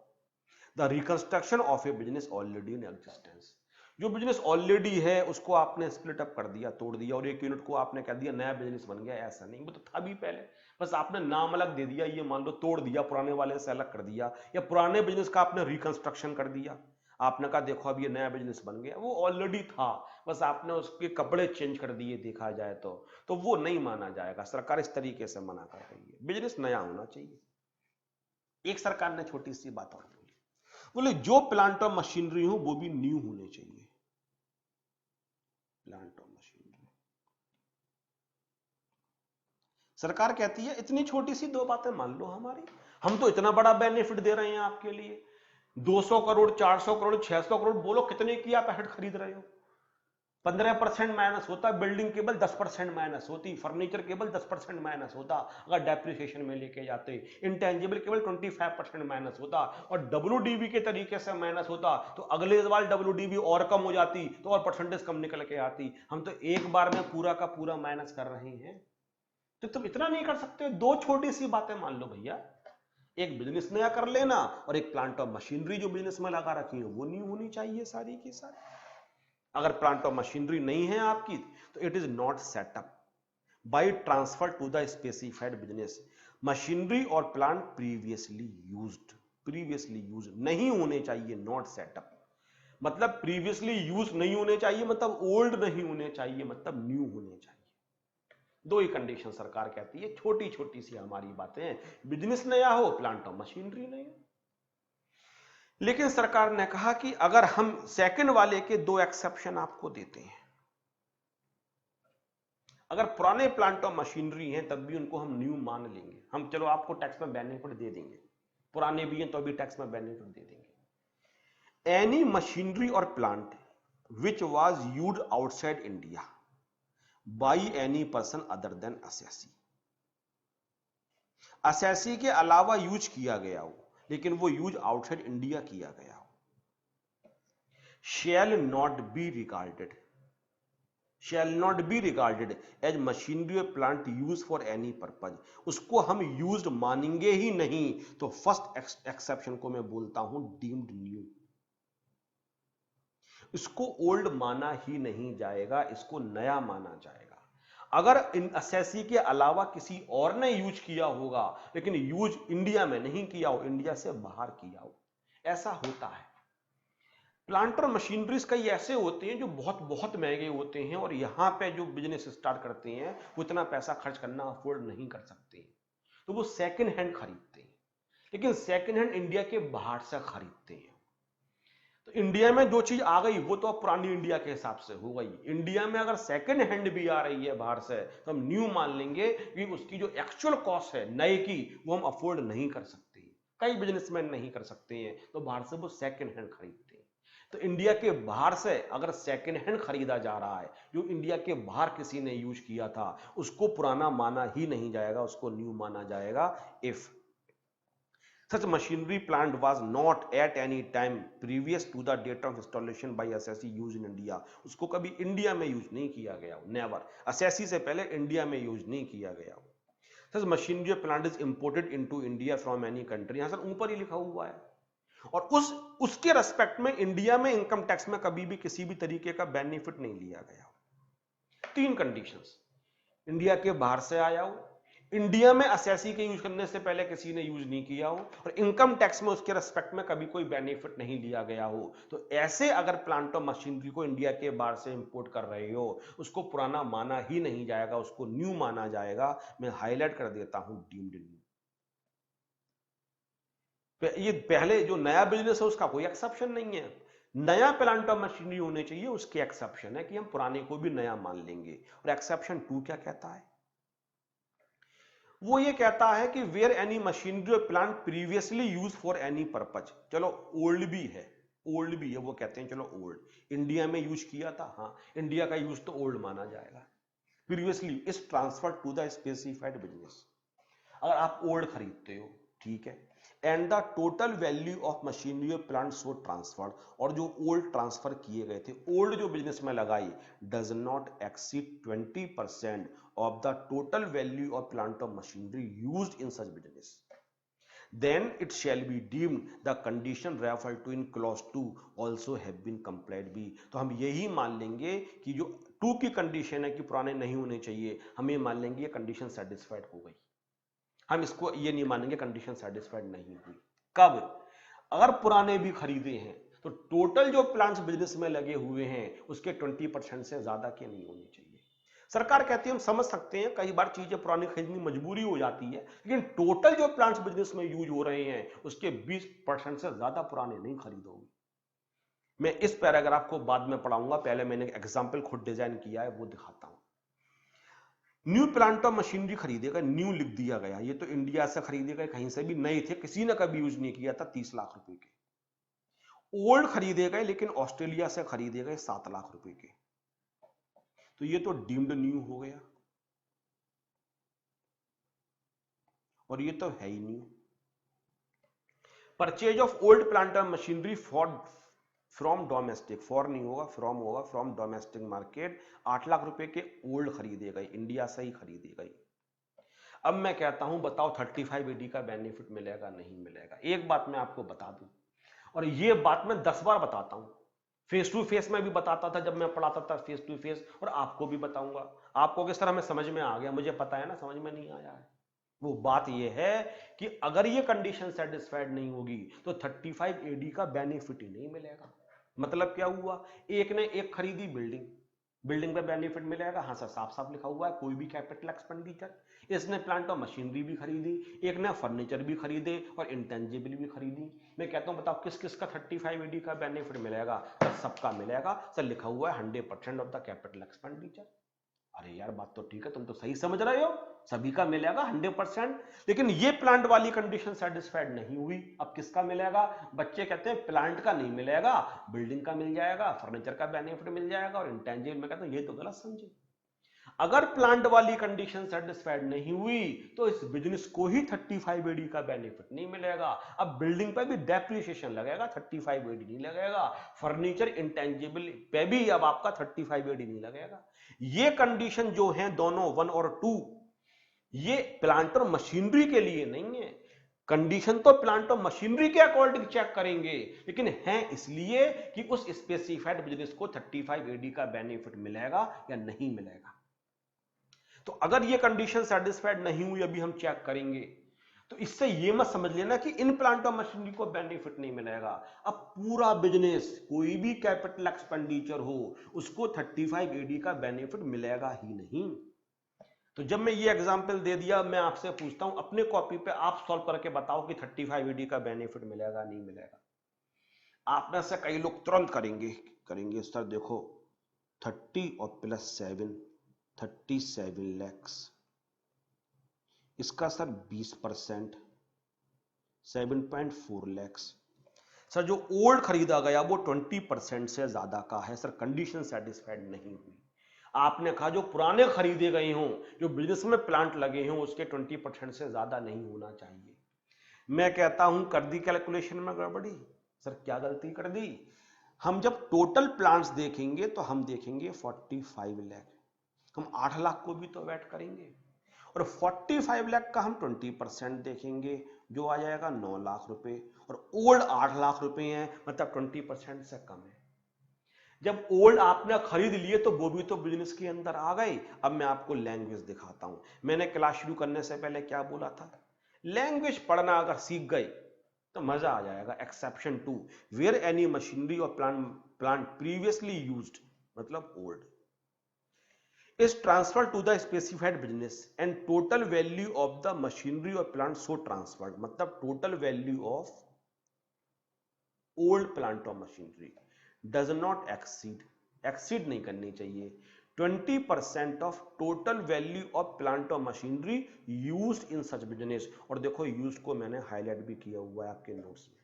the reconstruction of a business already in existence. जो बिजनेस ऑलरेडी है उसको आपने स्प्लिट अप कर दिया, तोड़ दिया, और एक यूनिट को आपने कह दिया नया बिजनेस बन गया, ऐसा नहीं। वो तो था भी पहले, बस आपने नाम अलग दे दिया, ये मान लो तोड़ दिया, पुराने वाले से अलग कर दिया, या पुराने बिजनेस का आपने रिकंस्ट्रक्शन कर दिया। आपने कहा देखो अब ये नया बिजनेस बन गया, वो ऑलरेडी था, बस आपने उसके कपड़े चेंज कर दिए। देखा जाए तो वो नहीं माना जाएगा। सरकार इस तरीके से मना कर रही है, बिजनेस नया होना चाहिए। एक सरकार ने छोटी सी बात और बोली, बोले जो प्लांट और मशीनरी हो वो भी न्यू होने चाहिए। प्लांट और मशीनरी, सरकार कहती है इतनी छोटी सी 2 बातें मान लो हमारी, हम तो इतना बड़ा बेनिफिट दे रहे हैं आपके लिए। 200 करोड़, 400 करोड़, 600 करोड़, बोलो कितने की आप एसेट खरीद रहे हो। 15% माइनस होता, बिल्डिंग केवल 10% माइनस होती, फर्नीचर केवल 10% माइनस होता अगर डेप्रिसिएशन में लेके जाते, इंटेंजिबल केवल 25% माइनस होता, और WDV के तरीके से माइनस होता तो अगले बार WDV और कम हो जाती तो और परसेंटेज कम निकल के आती। हम तो एक बार में पूरा का पूरा माइनस कर रहे हैं, तो तुम इतना नहीं कर सकते। 2 छोटी सी बातें मान लो भैया, एक बिजनेस नया कर लेना और एक प्लांट ऑफ मशीनरी जो बिजनेस में लगा रखी है वो न्यू होनी चाहिए सारी की सारी। अगर प्लांट ऑफ मशीनरी नहीं है आपकी तो it is not set up by transfer to the specified business. Machinery और प्लांट प्रीवियसली यूज्ड नहीं होने चाहिए, नॉट सेटअप मतलब प्रीवियसली यूज नहीं होने चाहिए, मतलब ओल्ड नहीं होने चाहिए, मतलब न्यू होने चाहिए। 2 ही कंडीशन सरकार कहती है, छोटी छोटी सी हमारी बातें, बिजनेस नया हो, प्लांट और मशीनरी नहीं हो। लेकिन सरकार ने कहा कि अगर हम सेकंड वाले के 2 एक्सेप्शन आपको देते हैं, अगर पुराने प्लांट और मशीनरी हैं तब भी उनको हम न्यू मान लेंगे, हम चलो आपको टैक्स में बेनिफिट दे देंगे, पुराने भी हैं तो भी टैक्स में बेनिफिट दे देंगे। एनी मशीनरी और plant which was used outside India by any person other than assessee, assessee के अलावा यूज किया गया हो लेकिन वो यूज आउटसाइड इंडिया किया गया हो, shall not be regarded as machinery or plant used for any purpose, उसको हम यूज्ड मानेंगे ही नहीं। तो फर्स्ट एक्सेप्शन को मैं बोलता हूं डीम्ड न्यू, इसको ओल्ड माना ही नहीं जाएगा, इसको नया माना जाएगा। अगर इन असेसी के अलावा किसी और ने यूज किया होगा लेकिन यूज इंडिया में नहीं किया हो, इंडिया से बाहर किया हो, ऐसा होता है। प्लांट और मशीनरीज कई ऐसे होते हैं जो बहुत बहुत महंगे होते हैं और यहाँ पे जो बिजनेस स्टार्ट करते हैं वो इतना पैसा खर्च करना अफोर्ड नहीं कर सकते, तो वो सेकंड हैंड खरीदते हैं। लेकिन सेकंड हैंड इंडिया के बाहर से खरीदते हैं। तो इंडिया में जो चीज आ गई वो तो अब पुरानी इंडिया के हिसाब से हो गई। इंडिया में अगर सेकंड हैंड भी आ रही है बाहर से तो हम न्यू मान लेंगे कि उसकी जो एक्चुअल कॉस्ट है नए की वो हम अफोर्ड नहीं कर सकते। कई बिजनेसमैन नहीं कर सकते हैं, तो बाहर से वो सेकंड हैंड खरीदते हैं। तो इंडिया के बाहर से अगर सेकंड हैंड खरीदा जा रहा है जो इंडिया के बाहर किसी ने यूज किया था, उसको पुराना माना ही नहीं जाएगा, उसको न्यू माना जाएगा। If such machinery plant was not at any time previous to the date of installation by assessee used in India, उसको कभी इंडिया में यूज नहीं किया गया, नेवर, assessee से पहले इंडिया में यूज नहीं किया गया। such machinery plant is imported into India from any country, यहां सर ऊपर ही लिखा हुआ है। और उसके रेस्पेक्ट में इंडिया में इनकम टैक्स में कभी भी किसी भी तरीके का बेनिफिट नहीं लिया गया। तीन कंडीशंस, इंडिया के बाहर से आया हो, इंडिया में असेसी के यूज करने से पहले किसी ने यूज नहीं किया हो, और इनकम टैक्स में उसके रेस्पेक्ट में कभी कोई बेनिफिट नहीं लिया गया हो। तो ऐसे अगर प्लांट और मशीनरी को इंडिया के बाहर से इंपोर्ट कर रहे हो, उसको पुराना माना ही नहीं जाएगा, उसको न्यू माना जाएगा। मैं हाईलाइट कर देता हूं, डीम्ड न्यू। ये पहले जो नया बिजनेस है उसका कोई एक्सेप्शन नहीं है। नया प्लांट और मशीनरी होने चाहिए, उसके एक्सेप्शन है कि हम पुराने को भी नया मान लेंगे। और एक्सेप्शन 2 क्या कहता है? वो ये कहता है कि वेयर एनी मशीनरी और plant previously use for any purpose, चलो ओल्ड भी है, ओल्ड भी है, वो कहते हैं चलो ओल्ड इंडिया में यूज किया था, हाँ इंडिया का यूज तो ओल्ड माना जाएगा। Previously is transfer to the specified business, अगर आप ओल्ड खरीदते हो ठीक है, and the total value of machinery और प्लांट सो ट्रांसफर्ड, और जो ओल्ड ट्रांसफर किए गए थे, ओल्ड जो बिजनेस में लगाई, does not exceed 20% of the total value of plant or machinery used in such business, then it shall be deemed the condition referred to in clause 2 also have been complied भी। तो हम यही मान लेंगे कि जो 2 की कंडीशन है कि पुराने नहीं होने चाहिए, हम ये मान लेंगे ये कंडीशन सेटिस्फाइड हो गई। हम इसको ये नहीं मानेंगे कंडीशन सेटिस्फाइड नहीं हुई। कब? अगर पुराने भी खरीदे हैं तो टोटल जो प्लांट्स बिजनेस में लगे हुए हैं उसके 20% से ज्यादा के नहीं होने चाहिए। सरकार कहती है हम समझ सकते हैं कई बार चीजें पुरानी खरीदनी मजबूरी हो जाती है, लेकिन टोटल जो प्लांट्स बिजनेस में यूज हो रहे हैं उसके 20% से ज्यादा पुराने नहीं खरीदोगे। मैं इस पैराग्राफ को बाद में पढ़ाऊंगा, पहले मैंने एग्जाम्पल खुद डिजाइन किया है वो दिखाता हूं। न्यू प्लांट और मशीनरी खरीदेगा, न्यू लिख दिया गया, ये तो इंडिया से खरीदेगा, कहीं से भी नए थे, किसी ने कभी यूज नहीं किया था, 30 लाख रुपए के। ओल्ड खरीदे गए लेकिन ऑस्ट्रेलिया से खरीदे गए 7 लाख रुपए के, तो ये तो डीम्ड न्यू हो गया, और ये तो है ही new. Purchase of old plant or machinery for from domestic, for नहीं होगा, फ्रॉम होगा, फ्रॉम डोमेस्टिक मार्केट, 8 लाख रुपए के ओल्ड खरीदे गए, इंडिया से ही खरीदे गए। अब मैं कहता हूं बताओ 35AD का बेनिफिट मिलेगा नहीं मिलेगा? एक बात मैं आपको बता दूं, और ये बात मैं 10 बार बताता हूं, फेस टू फेस में भी बताता था जब मैं पढ़ाता था फेस टू फेस, और आपको भी बताऊंगा। आपको किस तरह में समझ में आ गया मुझे पता है ना, समझ में नहीं आया है। वो बात ये है कि अगर ये कंडीशन सेटिस्फाइड नहीं होगी तो 35AD का बेनिफिट ही नहीं मिलेगा। मतलब क्या हुआ? एक ने एक खरीदी बिल्डिंग, बिल्डिंग पे बेनिफिट मिलेगा, हाँ सर साफ साफ लिखा हुआ है, कोई भी कैपिटल एक्सपेंडिचर। इसने प्लांट और मशीनरी भी खरीदी, एक ने फर्नीचर भी खरीदे और इंटेंजिबल भी खरीदी। मैं कहता हूं बताओ किस किस का 35AD का बेनिफिट मिलेगा? सर सबका मिलेगा, सर लिखा हुआ है 100% ऑफ द कैपिटल एक्सपेंडिचर। अरे यार बात तो ठीक है, तुम तो सही समझ रहे हो, सभी का मिलेगा 100%, लेकिन ये प्लांट वाली कंडीशन सेटिस्फाइड नहीं हुई। अब किसका मिलेगा? बच्चे कहते हैं प्लांट का नहीं मिलेगा, बिल्डिंग का मिल जाएगा, फर्नीचर का बेनिफिट मिल जाएगा, और इंटेंजिबल में कहते हैं ये तो गलत समझे। अगर प्लांट वाली कंडीशन सेटिस्फाइड नहीं हुई तो इस बिजनेस को ही 35AD का बेनिफिट नहीं मिलेगा। अब बिल्डिंग पे भी डेप्रिसिएशन लगेगा, 35AD नहीं लगेगा। फर्नीचर इंटेंजिबल पे भी अब आपका 35AD नहीं लगेगा। ये कंडीशन जो है दोनों 1 और 2, ये प्लांट और मशीनरी के लिए नहीं है। कंडीशन तो प्लांट और मशीनरी के अकॉर्डिंग चेक करेंगे, लेकिन है इसलिए कि उस स्पेसिफाइड बिजनेस को 35AD का बेनिफिट मिलेगा या नहीं मिलेगा। तो अगर ये कंडीशन सेटिस्फाइड नहीं हुई, अभी हम चेक करेंगे, तो इससे ये मत समझ लेना कि इन प्लांट और मशीनरी को बेनिफिट नहीं मिलेगा। अब पूरा बिजनेस कोई भी कैपिटल एक्सपेंडिचर हो उसको 35 एडी का बेनिफिट मिलेगा ही नहीं। तो जब मैं ये एग्जांपल दे दिया, मैं आपसे पूछता हूं अपने कॉपी पे आप सॉल्व करके बताओ कि 35 एडी का बेनिफिट मिलेगा नहीं मिलेगा। आप में से कई लोग तुरंत करेंगे सर देखो 30 और प्लस 7 37 लैक्स, इसका सर 20% 7.4 लैक्स। सर जो ओल्ड खरीदा गया वो 20% से ज्यादा का है सर, कंडीशन सेटिस्फाइड नहीं हुई। आपने कहा जो पुराने खरीदे गए हों, जो बिजनेस में प्लांट लगे हों, उसके 20% से ज्यादा नहीं होना चाहिए। मैं कहता हूं कर दी कैलकुलेशन में गड़बड़ी। सर क्या गलती कर दी? हम जब टोटल प्लांट्स देखेंगे तो हम देखेंगे 45 लाख, हम 8 लाख को भी तो ऐड करेंगे, और 45 लाख का हम 20% देखेंगे जो आ जाएगा 9 लाख रुपए, और ओल्ड 8 लाख रुपए हैं, मतलब 20% से कम है। जब ओल्ड आपने खरीद लिए तो वो भी तो बिजनेस के अंदर आ गए। अब मैं आपको लैंग्वेज दिखाता हूं। मैंने क्लास शुरू करने से पहले क्या बोला था? लैंग्वेज पढ़ना अगर सीख गए तो मजा आ जाएगा। एक्सेप्शन 2, वेयर एनी मशीनरी और प्लांट प्रीवियसली यूज्ड, मतलब old, is transferred to the specified business and total value of the machinery or plant so transferred, मतलब total value of old plant or machinery does not exceed नहीं करनी चाहिए 20% of total value of plant or machinery used in such business। और देखो use को मैंने highlight भी किया हुआ है आपके नोट्स में।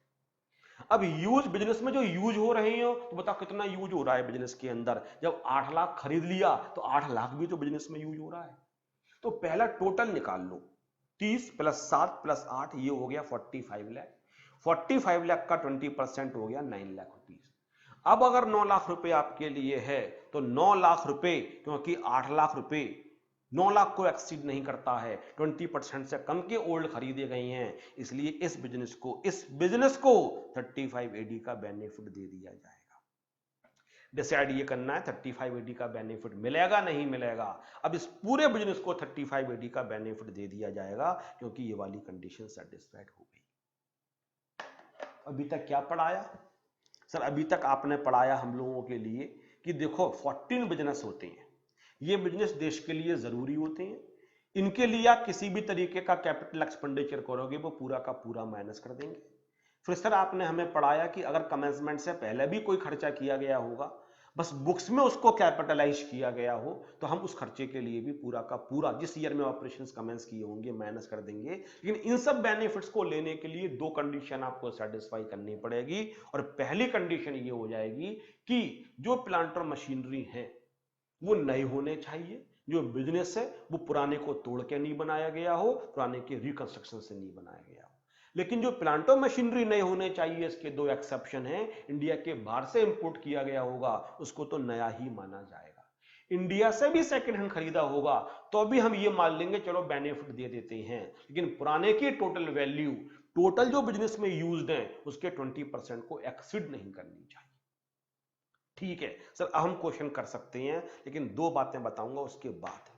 अब यूज बिजनेस में जो यूज हो रहे हो तो बताओ कितना यूज हो रहा है बिजनेस के अंदर। जब 8 लाख खरीद लिया तो 8 लाख भी तो बिजनेस में यूज हो रहा है। तो पहला टोटल निकाल लो, 30 प्लस 7 प्लस 8 ये हो गया 45 लाख। 45 लाख का 20% हो गया 9 लाख रुपीज। अब अगर 9 लाख रुपए आपके लिए है तो 9 लाख रुपए, क्योंकि 8 लाख रुपए 9 लाख को एक्सीड नहीं करता है, 20% से कम के ओल्ड खरीदे गए हैं, इसलिए इस बिजनेस को 35 एडी का बेनिफिट दे दिया जाएगा। डिसाइड ये करना है 35 एडी का बेनिफिट मिलेगा नहीं मिलेगा। अब इस पूरे बिजनेस को 35 एडी का बेनिफिट दे दिया जाएगा क्योंकि ये वाली कंडीशन सेटिस्फाइड हो गई। अभी तक क्या पढ़ाया सर? अभी तक आपने पढ़ाया हम लोगों के लिए कि देखो 14 बिजनेस होते हैं, ये बिजनेस देश के लिए जरूरी होते हैं, इनके लिए आप किसी भी तरीके का कैपिटल एक्सपेंडिचर करोगे वो पूरा का पूरा माइनस कर देंगे। फिर सर आपने हमें पढ़ाया कि अगर कमेंसमेंट से पहले भी कोई खर्चा किया गया होगा, बस बुक्स में उसको कैपिटलाइज किया गया हो, तो हम उस खर्चे के लिए भी पूरा का पूरा जिस ईयर में ऑपरेशंस कमेंस किए होंगे माइनस कर देंगे। लेकिन इन सब बेनिफिट्स को लेने के लिए दो कंडीशन आपको सेटिस्फाई करनी पड़ेगी, और पहली कंडीशन ये हो जाएगी कि जो प्लांट और मशीनरी है वो नए होने चाहिए, जो बिजनेस है वो पुराने को तोड़ के नहीं बनाया गया हो, पुराने के रिकंस्ट्रक्शन से नहीं बनाया गया हो। लेकिन जो प्लांट और मशीनरी नए होने चाहिए, इसके दो एक्सेप्शन हैं। इंडिया के बाहर से इंपोर्ट किया गया होगा उसको तो नया ही माना जाएगा, इंडिया से भी सेकंड हैंड खरीदा होगा तो भी हम ये मान लेंगे चलो बेनिफिट दे देते हैं। लेकिन पुराने की टोटल वैल्यू, टोटल जो बिजनेस में यूज्ड है उसके 20% को एक्सीड नहीं करनी चाहिए। ठीक है सर, अब हम क्वेश्चन कर सकते हैं, लेकिन दो बातें बताऊंगा उसके बाद।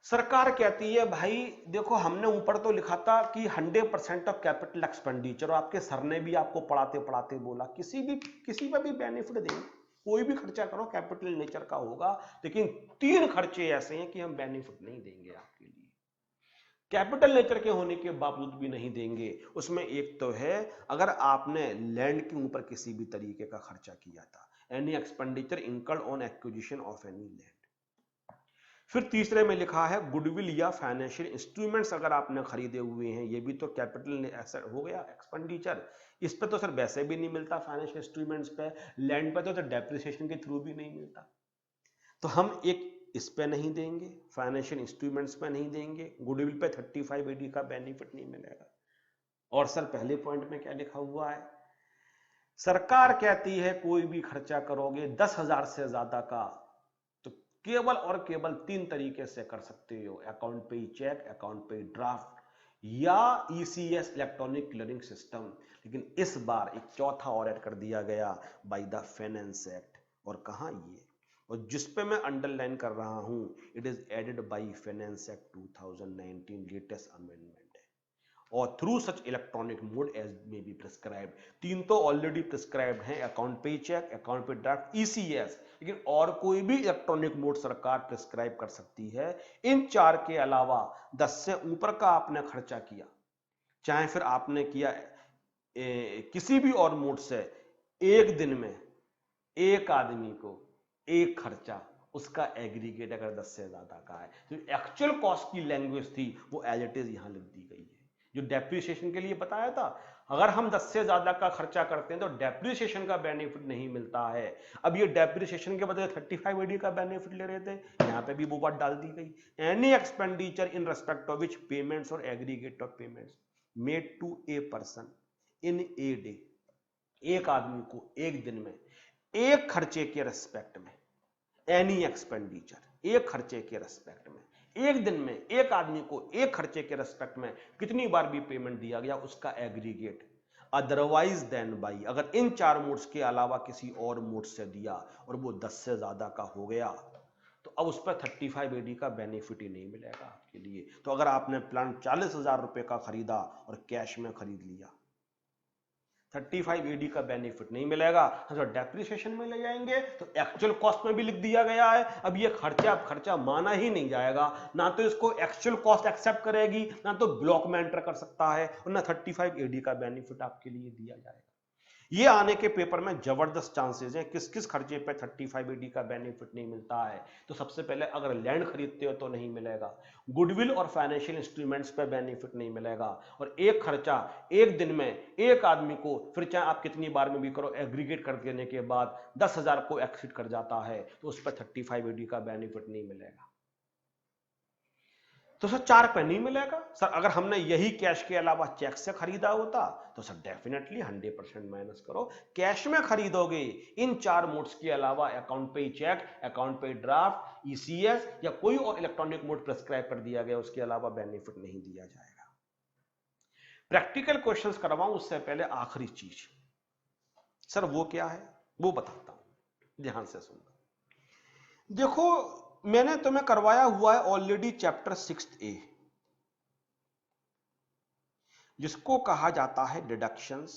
सरकार कहती है भाई देखो हमने ऊपर तो लिखा था कि 100% ऑफ कैपिटल एक्सपेंडिचर, और आपके सर ने भी आपको पढ़ाते पढ़ाते बोला किसी पे भी बेनिफिट देंगे, कोई भी खर्चा करो कैपिटल नेचर का होगा, लेकिन 3 खर्चे ऐसे हैं कि हम बेनिफिट नहीं देंगे आपके लिए, कैपिटल नेचर के होने के बावजूद भी नहीं देंगे। उसमें एक तो है अगर आपने लैंड के ऊपर किसी भी तरीके का खर्चा किया था, any expenditure incurred on acquisition of any land. फिर तीसरे में लिखा है गुडविल या फाइनेंशियल इंस्ट्रूमेंट्स अगर आपने खरीदे हुए हैं, ये भी तो कैपिटल एसेट हो गया एक्सपेंडिचर। इस पे तो सर वैसे भी नहीं मिलता, फाइनेंशियल इंस्ट्रूमेंट्स पे, लैंड पे तो डेप्रिसिएशन के थ्रू भी नहीं मिलता, तो हम एक इस पे नहीं देंगे, फाइनेंशियल इंस्ट्रूमेंट्स पे नहीं देंगे, गुडविल पे 35 एडी का बेनिफिट नहीं मिलेगा। और सर पहले पॉइंट में क्या लिखा हुआ है? सरकार कहती है कोई भी खर्चा करोगे 10,000 से ज्यादा का तो केवल और केवल 3 तरीके से कर सकते हो, account pay cheque, account pay draft, या ईसीएस इलेक्ट्रॉनिक क्लियरिंग सिस्टम। लेकिन इस बार एक चौथा और ऐड कर दिया गया, बाय द फाइनेंस एक्ट। और कहां ये, और जिस पे मैं अंडरलाइन कर रहा हूं, it is added by finance act 2019, latest amendment है। और through such electronic mode as may be prescribed. तीन तो ऑलरेडी प्रिस्क्राइब्ड हैं, account pay cheque, account pay draft, ECS, लेकिन और कोई भी इलेक्ट्रॉनिक मोड सरकार प्रिस्क्राइब कर सकती है। इन चार के अलावा 10 से ऊपर का आपने खर्चा किया, चाहे फिर आपने किया किसी भी और मोड से, एक दिन में एक आदमी को एक खर्चा, उसका एग्रीगेट अगर 10 से ज्यादा का है, तो एक्चुअल कॉस्ट की लैंग्वेज थी वो एज इट इज यहां लिख दी गई है। जो डेप्रिसिएशन के लिए बताया था, अगर हम 10 से ज्यादा का खर्चा करते हैं तो डेप्रिसिएशन का बेनिफिट नहीं मिलता है। अब ये डेप्रिसिएशन के बदले 35 AD का बेनिफिट ले रहे थे, यहां पे भी वो बात डाल दी गई। Any expenditure in respect of which payments or aggregate of payments made to a person in a day, एक आदमी को एक दिन में एक खर्चे के रेस्पेक्ट में, एनी एक्सपेंडिचर एक खर्चे के रेस्पेक्ट में, एक दिन में एक आदमी को एक खर्चे के रेस्पेक्ट में कितनी बार भी पेमेंट दिया गया, उसका एग्रीगेट अदरवाइज देन बाई, अगर इन चार मोड्स के अलावा किसी और मोड से दिया और वो 10 से ज्यादा का हो गया, तो अब उस पर 35 AD का बेनिफिट ही नहीं मिलेगा आपके लिए। तो अगर आपने प्लान 40,000 रुपए का खरीदा और कैश में खरीद लिया, 35 AD का बेनिफिट नहीं मिलेगा। तो डेप्रिसिएशन में ले जाएंगे तो एक्चुअल कॉस्ट में भी लिख दिया गया है। अब ये खर्चा माना ही नहीं जाएगा, ना तो इसको एक्चुअल कॉस्ट एक्सेप्ट करेगी, ना तो ब्लॉक में एंटर कर सकता है, और ना 35 AD का बेनिफिट आपके लिए दिया जाएगा। ये आने के पेपर में जबरदस्त चांसेस हैं। किस किस खर्चे पे 35 AD का बेनिफिट नहीं मिलता है? तो सबसे पहले अगर लैंड खरीदते हो तो नहीं मिलेगा, गुडविल और फाइनेंशियल इंस्ट्रूमेंट्स पे बेनिफिट नहीं मिलेगा, और एक खर्चा एक दिन में एक आदमी को, फिर चाहे आप कितनी बार में भी करो, एग्रीगेट कर देने के बाद 10,000 को एक्सीड कर जाता है, तो उस पर 35 AD का बेनिफिट नहीं मिलेगा। तो सर 4 पे नहीं मिलेगा। सर अगर हमने यही कैश के अलावा चेक से खरीदा होता तो सर डेफिनेटली 100% माइनस करो। कैश में खरीदोगे इन 4 मोड्स के अलावा, account pay cheque, account pay draft, ECS या कोई और इलेक्ट्रॉनिक मोड प्रिस्क्राइब कर दिया गया, उसके अलावा बेनिफिट नहीं दिया जाएगा। प्रैक्टिकल क्वेश्चंस करवाऊं उससे पहले आखिरी चीज, सर वो क्या है वो बताता हूं, ध्यान से सुनना। देखो मैंने तुम्हें करवाया हुआ है ऑलरेडी चैप्टर 6A, जिसको कहा जाता है deductions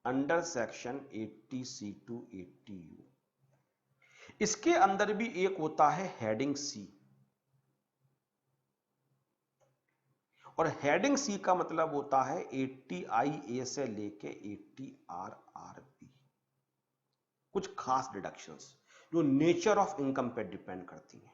under section 80C to 80U। इसके अंदर भी एक होता है हेडिंग सी, और हेडिंग सी का मतलब होता है 80IA से लेके 80RRB। कुछ खास डिडक्शंस जो नेचर ऑफ इनकम पे डिपेंड करती हैं,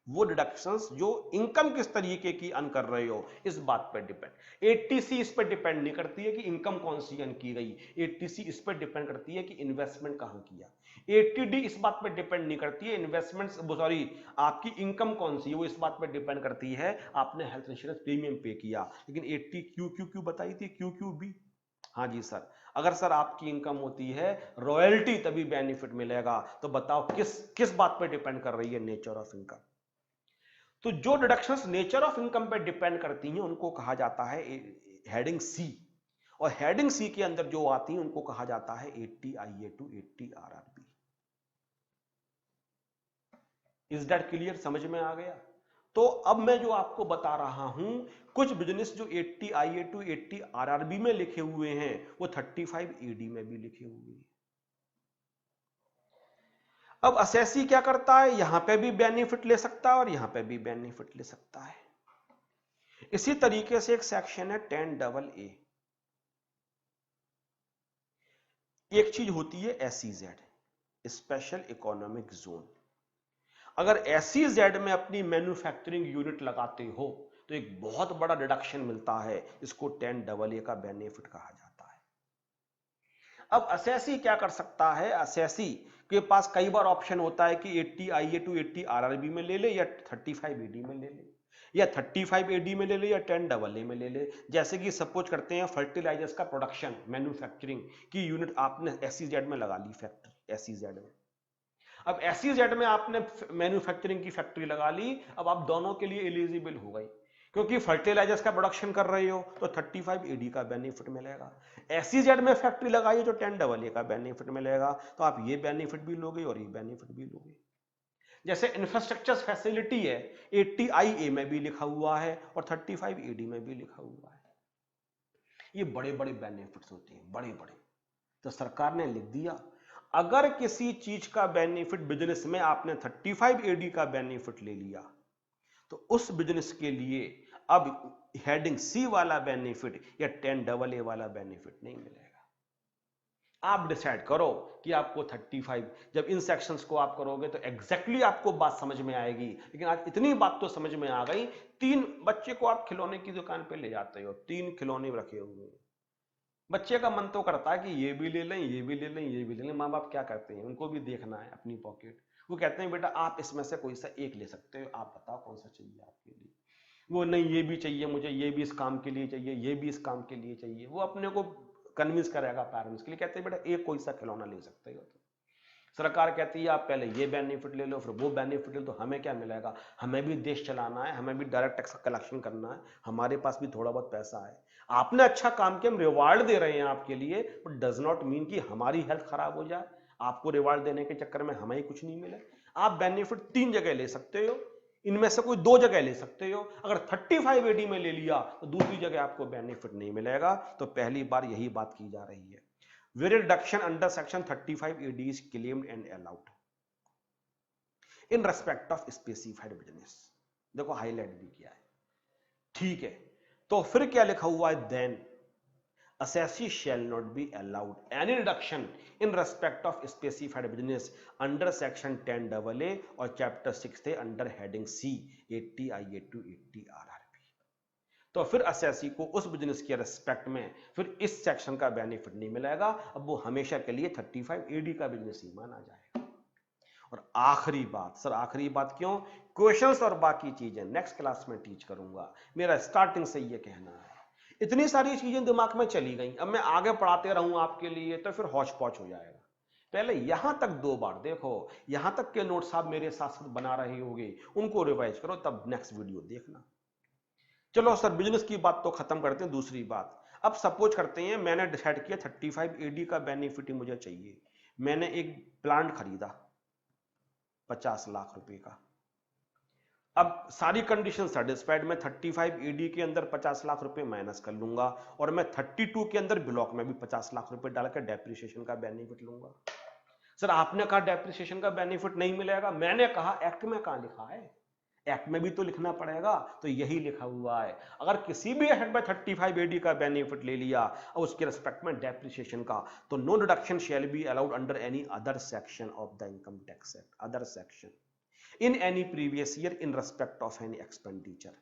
वो डिडक्शंस जो इनकम किस तरीके की अर्न कर रहे हो इस बात पर डिपेंड। 80C इस पर डिपेंड नहीं करती है कि इनकम कौन सी अर्न की गई, 80C इस पर डिपेंड करती है कि इन्वेस्टमेंट कहां किया। 80D इस बात पर डिपेंड नहीं करती है इन्वेस्टमेंट, सॉरी आपकी इनकम कौन सी है, वो इस बात पर डिपेंड करती है आपने हेल्थ इंश्योरेंस प्रीमियम पे किया। लेकिन 80Q क्यों बताई थी, QQB? हाँ जी सर, अगर सर आपकी इनकम होती है रॉयल्टी तभी बेनिफिट मिलेगा। तो बताओ किस बात पे डिपेंड कर रही है, नेचर ऑफ इनकम। तो जो डिडक्शंस नेचर ऑफ इनकम पे डिपेंड करती हैं उनको कहा जाता है हेडिंग सी, और हेडिंग सी के अंदर जो आती हैं उनको कहा जाता है 80IA to 80RRB। Is that clear, समझ में आ गया? तो अब मैं जो आपको बता रहा हूं, कुछ बिजनेस जो 80IA to 80RRB में लिखे हुए हैं वो 35 AD में भी लिखे हुए हैं। अब असेसी क्या करता है, यहां पे भी बेनिफिट ले सकता है और यहां पे भी बेनिफिट ले सकता है। इसी तरीके से एक सेक्शन है 10AA। एक चीज होती है SEZ, स्पेशल इकोनॉमिक जोन। अगर SEZ में अपनी मैन्युफैक्चरिंग यूनिट लगाते हो तो एक बहुत बड़ा डिडक्शन मिलता है, इसको 10AA का बेनिफिट कहा जाता है। अब असेसी क्या कर सकता है, असेसी के पास कई बार ऑप्शन होता है कि 80IA to 80RRB में ले ले, या 35 AD में ले ले, या 35 AD में ले ले, या 10AA में ले ले। जैसे कि सपोज करते हैं फर्टिलाइजर्स का प्रोडक्शन मैन्युफैक्चरिंग की यूनिट आपने SEZ में लगा ली, फैक्ट्री SEZ में। अब SEZ में आपने मैन्युफैक्चरिंग की फैक्ट्री लगा ली, अब आप दोनों के लिए एलिजिबल हो गई, क्योंकि फर्टिलाइजर्स का प्रोडक्शन कर रहे हो तो 35 AD का बेनिफिट मिलेगा। SEZ में फैक्ट्री लगाई तो 10AA का बेनिफिट मिलेगा। तो आप ये बेनिफिट भी लोगे और ये बेनिफिट भी लोगे। जैसे इंफ्रास्ट्रक्चर फैसिलिटी है, 80 IA में भी लिखा हुआ है और 35 AD में भी लिखा हुआ है। ये बड़े बड़े बेनिफिट्स होते हैं, बड़े बड़े। तो सरकार ने लिख दिया अगर किसी चीज का बेनिफिट बिजनेस में आपने 35 AD का बेनिफिट ले लिया तो उस बिजनेस के लिए अब हेडिंग सी वाला बेनिफिट या 10AA वाला बेनिफिट नहीं मिलेगा। आप डिसाइड करो कि आपको 35, जब इन सेक्शंस को आप करोगे तो एग्जैक्टली आपको बात समझ में आएगी। लेकिन आज इतनी बात तो समझ में आ गई, 3 बच्चे को आप खिलौने की दुकान पे ले जाते हो, 3 खिलौने रखे हुए हैं, बच्चे का मन तो करता है कि ये भी ले लें, ये भी ले लें, ये भी ले लें। माँ बाप क्या करते हैं, उनको भी देखना है अपनी पॉकेट। वो कहते हैं बेटा आप इसमें से कोई सा एक ले सकते हो, आप बताओ कौन सा चाहिए आपके लिए। वो नहीं ये भी चाहिए मुझे, ये भी इस काम के लिए चाहिए, ये भी इस काम के लिए चाहिए। वो अपने को कन्विंस करेगा पेरेंट्स के लिए, कहते हैं बेटा एक कोई सा खिलौना ले सकते हो। तो सरकार कहती है आप पहले ये बेनिफिट ले लो फिर वो बेनिफिट ले लो, तो हमें क्या मिलेगा? हमें भी देश चलाना है, हमें भी डायरेक्ट टैक्स कलेक्शन करना है, हमारे पास भी थोड़ा बहुत पैसा है। आपने अच्छा काम किया, हम रिवार्ड दे रहे हैं आपके लिए, बट डज नॉट मीन कि हमारी हेल्थ खराब हो जाए, आपको रिवार्ड देने के चक्कर में हमें ही कुछ नहीं मिले। आप बेनिफिट 3 जगह ले सकते हो, इनमें से कोई 2 जगह ले सकते हो। अगर 35 AD में ले लिया तो दूसरी जगह आपको बेनिफिट नहीं मिलेगा। तो पहली बार यही बात की जा रही है। Where reduction under section 35 AD is claimed and allowed in respect of specified business। देखो हाईलाइट भी किया है, ठीक है। तो फिर क्या लिखा हुआ है? Then assessee shall not be allowed any reduction in respect of specified business under section 10AA और chapter 6 थे under heading C 80 IA to 80 RRB। तो फिर असेसी को उस बिजनेस के रेस्पेक्ट में फिर इस सेक्शन का बेनिफिट नहीं मिलेगा। अब वो हमेशा के लिए 35 AD का बिजनेस ही माना जाएगा। और आखिरी बात, सर आखिरी बात क्यों? क्वेश्चंस और बाकी चीजें नेक्स्ट क्लास में टीच करूंगा। मेरा स्टार्टिंग से ये कहना है, इतनी सारी चीजें दिमाग में चली गई, अब मैं आगे पढ़ाते रहूं आपके लिए तो फिर हौच पौच हो जाएगा। पहले यहां तक 2 बार देखो, यहां तक के नोट्स आप मेरे साथ साथ बना रहे होगे, उनको रिवाइज करो, तब नेक्स्ट वीडियो देखना। चलो सर बिजनेस की बात तो खत्म करते हैं। दूसरी बात, अब सपोज करते हैं मैंने डिसाइड किया 35 AD का बेनिफिट ही मुझे चाहिए। मैंने एक प्लांट खरीदा 50 लाख रुपए का। अब सारी कंडीशन सेटिस्फाइड, मैं 35 AD के अंदर 50 लाख रुपए माइनस कर लूंगा और मैं 32 के अंदर ब्लॉक में भी 50 लाख रुपए डालकर डेप्रिसिएशन का बेनिफिट लूंगा। सर आपने कहा डेप्रिसिएशन का बेनिफिट नहीं मिलेगा, मैंने कहा एक्ट में कहां लिखा है? एक्ट में भी तो लिखना पड़ेगा। तो यही लिखा हुआ है, अगर किसी भी हेड में 35 AD का बेनिफिट ले लिया और उसके रिस्पेक्ट में डेप्रिसिएशन का, तो no deduction shall be allowed under any other section of the income tax act, other section in any previous year in respect of any expenditure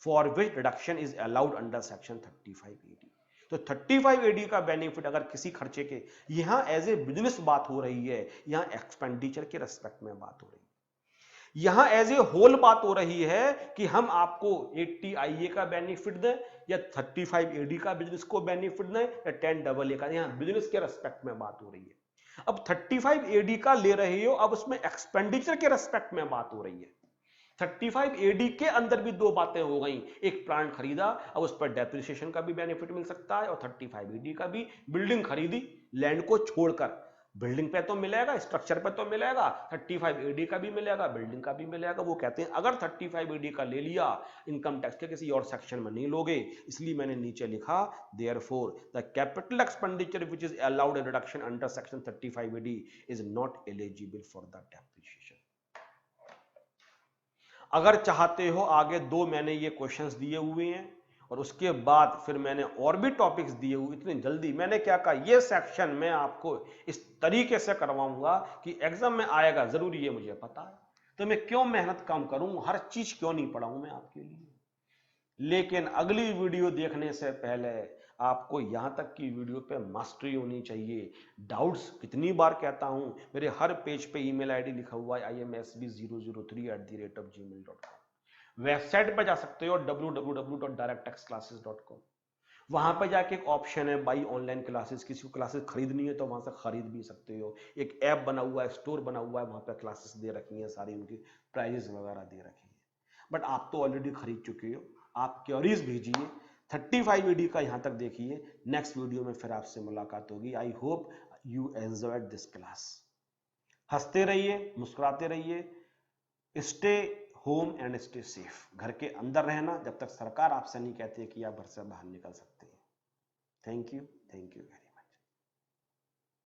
for which reduction is allowed under section 35 AD। तो 35 AD का benefit अगर किसी खर्चे के, यहां as a business बात हो रही है, यहां एक्सपेंडिचर के रेस्पेक्ट में बात हो रही है, यहां एज ए होल बात हो रही है कि हम आपको 80 IA का बेनिफिट दें या 35 AD का बिजनेस को बेनिफिट दें या 10AA का, यहां बिजनेस के रेस्पेक्ट में बात हो रही है। अब 35 AD का ले रहे हो, अब उसमें एक्सपेंडिचर के रेस्पेक्ट में बात हो रही है। 35 AD के अंदर भी 2 बातें हो गई, एक प्लांट खरीदा, अब उस पर डेप्रिसिएशन का भी बेनिफिट मिल सकता है और 35 AD का भी। बिल्डिंग खरीदी लैंड को छोड़कर, बिल्डिंग पे तो मिलेगा, स्ट्रक्चर पे तो मिलेगा, 35 AD का भी मिलेगा, बिल्डिंग का भी मिलेगा। वो कहते हैं अगर 35 AD का ले लिया इनकम टैक्स के किसी और सेक्शन में नहीं लोगे, इसलिए मैंने नीचे लिखा therefore the capital expenditure which is allowed in reduction under section 35 AD is not eligible for the depreciation. अगर चाहते हो आगे 2 मैंने ये क्वेश्चंस दिए हुए हैं और उसके बाद फिर मैंने और भी टॉपिक्स दिए हुए। इतनी जल्दी मैंने क्या कहा, ये सेक्शन मैं आपको इस तरीके से करवाऊंगा कि एग्जाम में आएगा जरूरी, ये मुझे पता है। तो मैं क्यों मेहनत कम करूं, हर चीज क्यों नहीं पढ़ाऊं मैं आपके लिए। लेकिन अगली वीडियो देखने से पहले आपको यहां तक की वीडियो पे मास्टरी होनी चाहिए। डाउट्स कितनी बार कहता हूं, मेरे हर पेज पे ईमेल आईडी लिखा हुआ है imsb003@gmail.com। वेबसाइट पर जा सकते हो www.directtaxclasses.com। वहां पर जाके एक ऑप्शन है बाई ऑनलाइन क्लासेस, किसी को क्लासेस खरीदनी है तो वहां से खरीद भी सकते हो। एक ऐप बना हुआ है, स्टोर बना हुआ है, वहां पर क्लासेस दे रखी हैं, सारी उनकी प्राइजेस वगैरह दे रखी है। बट आप तो ऑलरेडी खरीद चुके हो, आप क्वेरीज भेजिए। 35 AD का यहां तक देखिए। नेक्स्ट वीडियो में फिर आपसे मुलाकात होगी। I hope you enjoyed this class. हंसते रहिए, मुस्कुराते रहिए, stay home and stay safe. घर के अंदर रहना जब तक सरकार आपसे नहीं कहती है कि आप घर से बाहर निकल सकते हैं। Thank you very